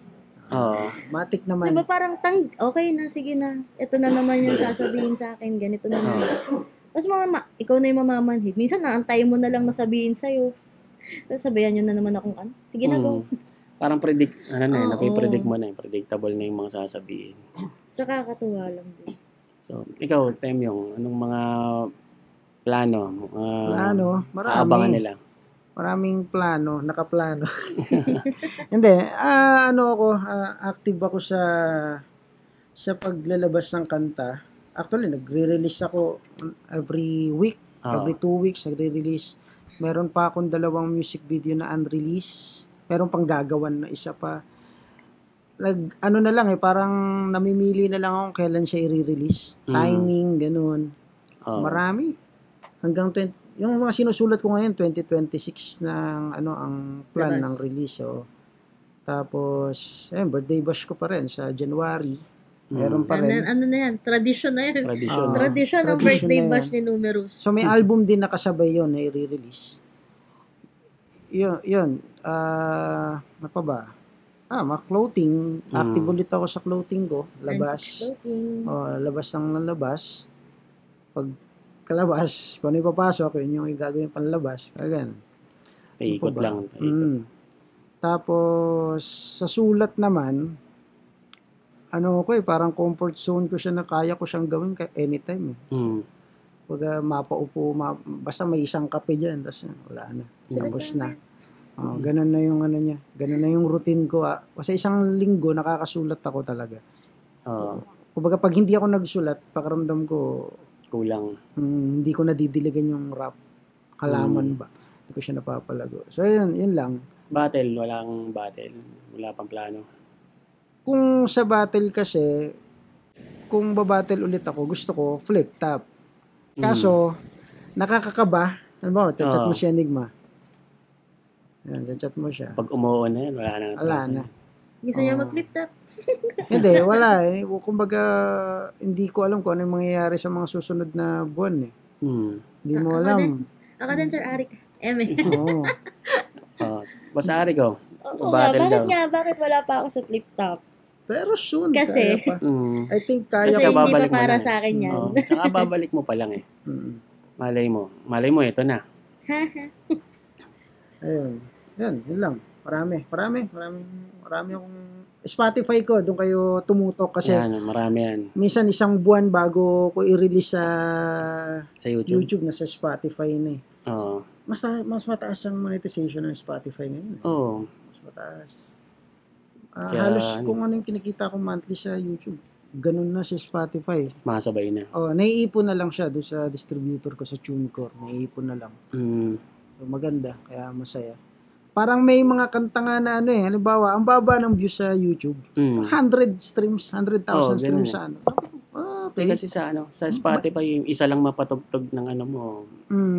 Matik naman. Diba parang, okay na, sige na. Ito na naman yung sasabihin sa akin, ganito na naman. Tapos ikaw na yung mamamanhid. Minsan, naantay mo na lang nasabihin sa'yo. Tapos sabayan nyo na naman akong sige na, go. Parang napipredict mo na, predictable na yung mga sasabihin. Nakakatuwa lang din. So, ikaw, Temyong, anong mga plano? Marami. Aabangan nila. Maraming plano, nakaplano. Hindi, active ako sa paglalabas ng kanta. Actually, nagre-release ako every week, every 2 weeks, nagre-release. Meron pa akong 2 music video na unreleased. Meron pang gagawan na isa pa. Na lang parang namimili na lang ako kailan siya i-release. Timing, ganun. Marami. Hanggang yung mga sinusulat ko ngayon, 2026 ng ang plan ng release. Tapos, birthday bash ko pa rin sa January. Meron pa rin. Na yan? Tradition na yan. Tradition ang Tradition birthday na bash yan. ni Numerous. So, may album din nakasabay yun na i-release. Yun. Ano pa ba? Mga clothing. Active ulit ako sa clothing ko. Labas. Labas ng labas. Pag kalabas, kung ano ipapasok, yun yung gagawin panlabas. Kaya Paikot lang. Tapos, sa sulat naman, parang comfort zone ko siya na kaya ko siyang gawin anytime eh. Pag mapaupo, basta may isang kape dyan, tapos wala na. Tapos na. Ganun na yung niya. Ganun na yung routine ko. Sa isang linggo, nakakasulat ako talaga. Kumbaga, pag hindi ako nagsulat, pakiramdam ko, kulang. Hindi ko nadidiligan yung rap. Halaman ba? Hindi ko siya napapalago. So, yun lang. Battle, walang battle. Wala pang plano. Kung sa battle kasi, kung babattle ulit ako, gusto ko flip top. Kaso, nakakakaba. Ano ba? Chat mo si Enigma. Yan, chat mo siya. Pag umuon na yan, wala na. Gusto niya mag-flip top. Hindi, wala eh. Kumbaga, hindi ko alam kung ano yung mangyayari sa mga susunod na buwan eh. Hindi mo alam. Ako din, Sir Arik. Oo. Basta Ari ko. Oo nga, Battle bakit daw. nga? Bakit wala pa ako sa flip top? Pero soon, Kasi- kaya pa. Mm. I think kaya Kasi pa. hindi pa babalik mo para lang sa akin yan. Oo. Tsaka babalik mo pa lang eh. Mm. Malay mo, ito na. Ayun. Yun lang. Marami akong Spotify ko, doon kayo tumutok kasi Yan, marami yan. minsan isang buwan bago ko i-release sa Sa YouTube. YouTube na sa Spotify na eh. Oo. Mas mataas ang monetization ng Spotify ngayon. Oo. Mas mataas. Kaya, Halos kung ano yung kinikita ko monthly sa YouTube, ganun na sa Spotify. Masabay na. Naiipon na lang siya doon sa distributor ko sa TuneCore. Naiipon na lang. Mm. So, maganda, kaya masaya. Parang may mga kanta nga na halimbawa, ang baba ng views sa YouTube, Mm. 100 streams, 100,000 Oo, streams ganun sa ano. Sabi ko, okay. Kasi sa Spotify, yung isa lang mapatugtog ng ano mo.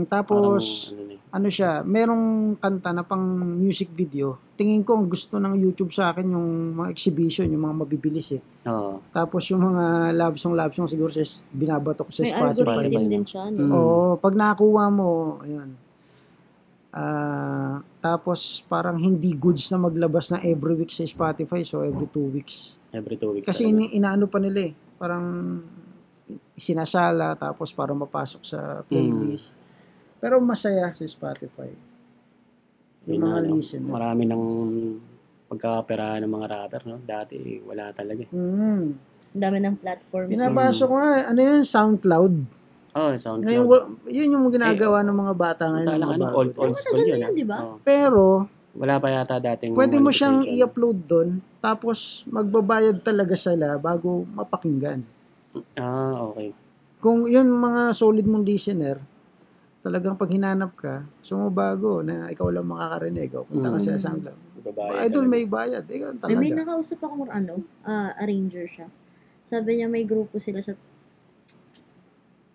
Tapos, Parang, siya, merong kanta na pang music video. Tingin ko ang gusto ng YouTube sa akin yung mga exhibition, yung mga mabibilis eh. Oo. Tapos yung mga love song siguro binabato ko sa May Spotify. algorithm din siya. No? Mm. Oo, pag nakuha mo, ayun. Tapos parang hindi goods na maglabas na every week sa Spotify, so every 2 weeks. Every 2 weeks. Kasi talaga. inaano pa nila eh, parang sinasala tapos para mapasok sa playlist. Pero masaya sa Spotify. Yung mga listener. Marami ng pagkakaperahan ng mga rapper, no? Dati, wala talaga. Mm. Ang dami ng platforms. Pinapasok ko nga, ano yun, SoundCloud. Oh, SoundCloud. Ngayon, yun yung ginagawa ng mga bata ngayon. Talang mga bago. old school Matagal yun. na yun, di ba? Oh. Pero, Wala pa yata dating pwede mo siyang monetization. i-upload doon, tapos magbabayad talaga sila bago mapakinggan. Okay. Kung yun mga solid mong listener, talagang pag hinanap ka, sumabago na ikaw lang makakarinig, o punta ka sa SoundCloud. Babayad Idol talaga. may bayad, ikaw May talaga. nakausap akong arranger siya. Sabi niya may grupo sila sa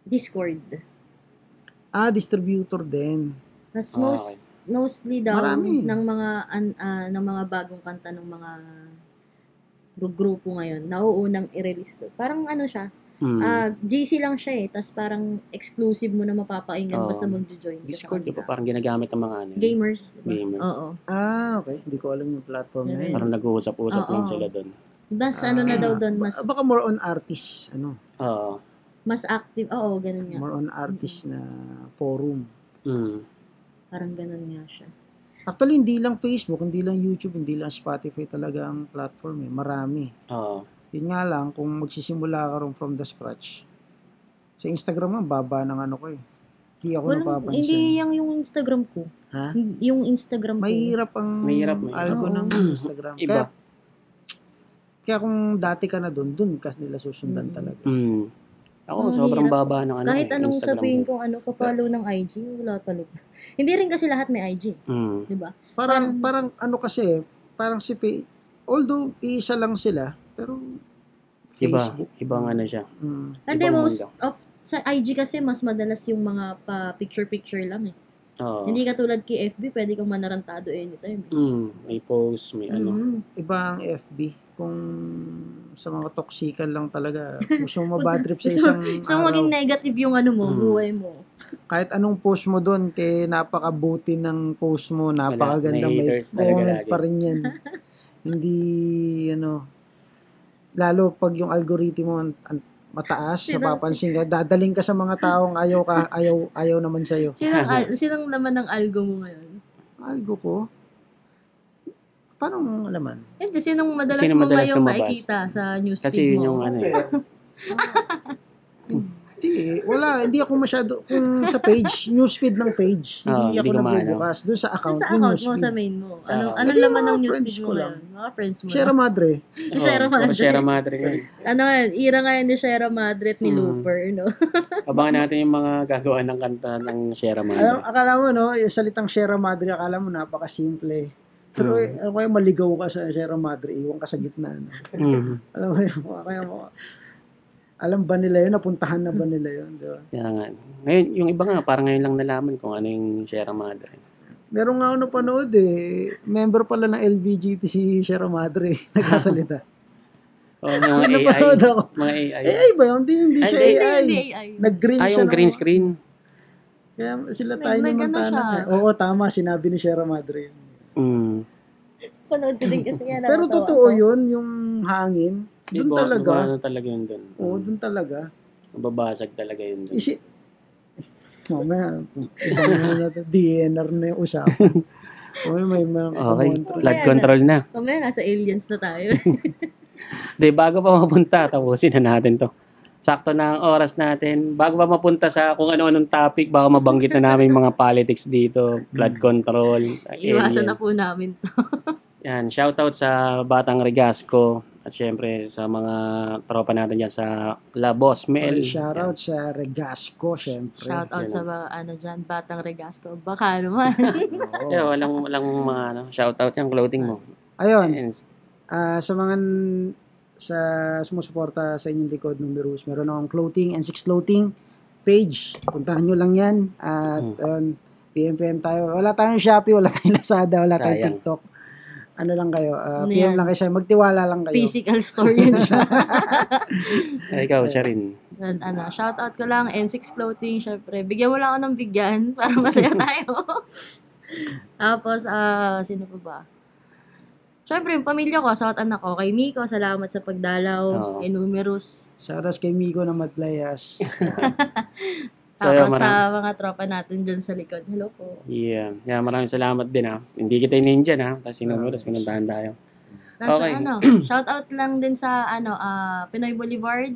Discord. Distributor din. Mas Okay. mostly daw Marami. ng mga bagong kanta ng mga grupo ngayon, nauunang i-release to. Parang ano siya, GC lang siya eh, tas parang exclusive mo na mapapakinggan Oo. basta magjo-join ka sa Discord, di ba? kanila. Parang ginagamit ng mga ano. Gamers, diba? Gamers. Oo. Okay. Hindi ko alam yung platform na yun. Parang nag-uusap-usap lang Oo. sila doon. Mas ano na daw doon, mas Baka more on artist, Oo. mas active. Oo, ganun nga. more on artist na forum. Parang ganun nga siya. Actually, hindi lang Facebook, hindi lang YouTube, hindi lang Spotify talaga ang platform eh. Marami. Oo. Yun nga lang, kung magsisimula ka rin from the scratch. Sa Instagram nga, baba ng ano ko eh. Hindi ako napapansin. Hindi yung Instagram ko. Ha? Yung Instagram ko. Mahirap ang Mahirap. algo Oo. ng Instagram. Iba. Kaya kung dati ka na doon ka nila susundan talaga. Ako, Ang sobrang hirap. baba ng ano. Kahit anong Instagram sabihin ko. kong pa-follow ng IG, wala talaga. Hindi rin kasi lahat may IG. Di ba? Parang ano kasi, parang although isa lang sila, pero Facebook. Ibang ano siya. Hindi, Ibang most mundo. of sa IG kasi mas madalas yung mga pa-picture-picture lang eh. Oo. Hindi katulad kay FB, pwede kang manarantado anytime. May post, may ano. Iba ang FB. Kung sa mga toxican lang talaga, gusto mo mabad trip sa Gusto- isang So, araw. maging negative yung ano mo, buhay mo. Kahit anong post mo doon, kay napakabuti ng post mo, napakaganda, may may haters talaga comment lagi. pa rin yan. Hindi, lalo pag yung algorithm mo mataas, napapansin ka, dadaling ka sa mga taong ayaw naman sa'yo. Sinong laman ng algo mo ngayon? Algo ko? Paano mong alaman? Hindi, sinong madalas Sino mo madalas ngayong lumabas? nakikita sa newsfeed Kasi yun mo? yung ano eh. Hindi ako masyado, kung sa page, newsfeed ng page, hindi ako hindi ka nagbubukas. Doon sa account, Sa yung account mo, newsfeed. sa main mo. Sa- Anong Hindi, laman ng mga newsfeed friends mo ko ngayon? Mga friends mo. Sierra Madre. Sierra Madre. Sierra Madre ngayon. Ano yan, ira ngayon ni Sierra Madre at ni Looper, no? Abangan natin yung mga gagawa ng kanta ng Sierra Madre. Akala mo, yung salitang Sierra Madre, akala mo napakasimple. Pero ano kaya maligaw ka sa Sierra Madre, iwan ka sa gitna. No? Alam mo yun, kaya mo, alam ba nila yun? Napuntahan na ba nila yun? Di ba? Kaya nga. Ngayon, yung iba nga, parang ngayon lang nalaman kung ano yung Sierra Madre. Meron nga ako napanood eh. Member pala ng LVGT si Sierra Madre. Nagkasalita. O, mga AI. Napanood ako. Mga AI. AI ba yun? Hindi siya Hindi, AI. Hindi AI. Nag-green siya. Yung green screen. Kaya sila May tayo ni nagano Montana. siya. Oo, tama. Sinabi ni Sierra Madre. Panood ko din kasi yan. Pero nakatawa totoo ako. yun, yung hangin. Doon talaga. Ano talaga yun doon. Oo, doon talaga. Mababasag talaga yun doon. Mamaya, ibang na ito. DNR na yung usapan. May mga Okay, kumontra. flood control na. Mamaya nasa aliens na tayo. De, bago pa mapunta, tapusin na natin to. Sakto na ang oras natin. Bago pa mapunta sa kung ano-anong topic, baka mabanggit na namin mga politics dito, flood control. Iwasan alien. na po namin to. Yan, shoutout sa Batang Regasco at syempre sa mga tropa natin dyan sa La Boss Mel. Shoutout sa Regasco, syempre. Shoutout Yan. sa mga dyan, Batang Regasco. Baka naman. Oo. Yeah, walang mga shoutout yung clothing mo. Ayun, And, sa mga sa sumusuporta sa inyong likod ng Mirus, meron akong clothing, N6 clothing page. Puntahan nyo lang yan. At PM tayo. Wala tayong Shopee, wala tayong Lazada, wala tayong Sayang. TikTok. Ano lang kayo, Ano PM yan? lang kayo siya. Magtiwala lang kayo. Physical store yun siya. ikaw, siya rin. Shoutout ko lang, N6 Clothing, syempre. Bigyan mo lang ako ng bigyan para masaya tayo. Tapos, sino pa ba? Syempre, yung pamilya ko, sa anak ko, kay Miko, salamat sa pagdalaw, Oo. kay Numerous. Shoutout kay Miko na Matlayas. So, Tapos maraming- sa mga tropa natin dyan sa likod. Hello po. Yeah. Yeah, maraming salamat din ha. Hindi kita ininja na. Tapos sinumiros, pinuntahan tayo. Nasa Okay. shoutout lang din sa Pinoy Boulevard,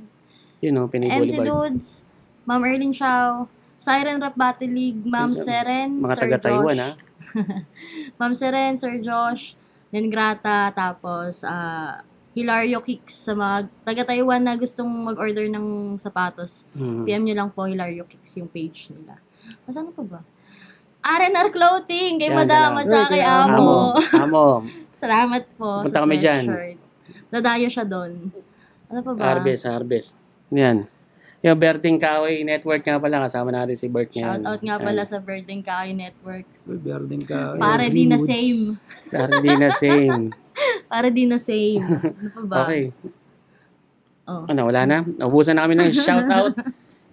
Yun o, Pinoy MC Boulevard. Dudes, Ma'am Erling Shaw, Siren Rap Battle League, Ma'am Yes, Seren, Mga Sir taga-Taiwan Josh. ha. Ma'am Seren, Sir Josh, Nengrata, tapos Hilario Kicks sa mga taga-Taiwan na gustong mag-order ng sapatos. PM nyo lang po Hilario Kicks yung page nila. Mas ano pa ba? R&R Clothing kay Yan, Madam at saka kay Amo. Amo. Amo. Salamat po Punta sa kami dyan. sweatshirt. Nadayo siya doon. Ano pa ba? Harvest. Yan. Yung Berting Kahoy Network nga pala, kasama natin si Bert ngayon. Shoutout nga pala sa Birding Kahoy Network. Berding ka. Para di na same. Hindi na same. Para di na same. Ano pa ba? Okay. Oh. Ano, wala na? Ubusan na kami ng shoutout.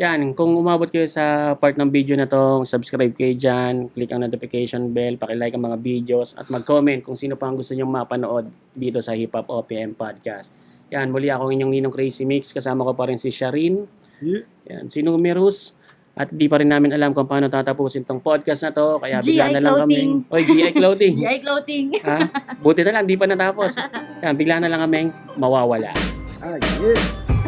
Yan, kung umabot kayo sa part ng video na to, subscribe kayo dyan, click ang notification bell, pakilike ang mga videos, at mag-comment kung sino pa ang gusto nyong mapanood dito sa Hip Hop OPM Podcast. Yan, muli ako inyong Ninong Crazy Mix, kasama ko pa rin si Sharin, yan, si Numerous, at di pa rin namin alam kung paano tatapusin tong podcast na to, kaya bigla GI na lang Clothing. kami. Oy, GI Clothing. GI Clothing. Ha? Buti na lang, di pa natapos. Yan, bigla na lang kaming mawawala. Yeah.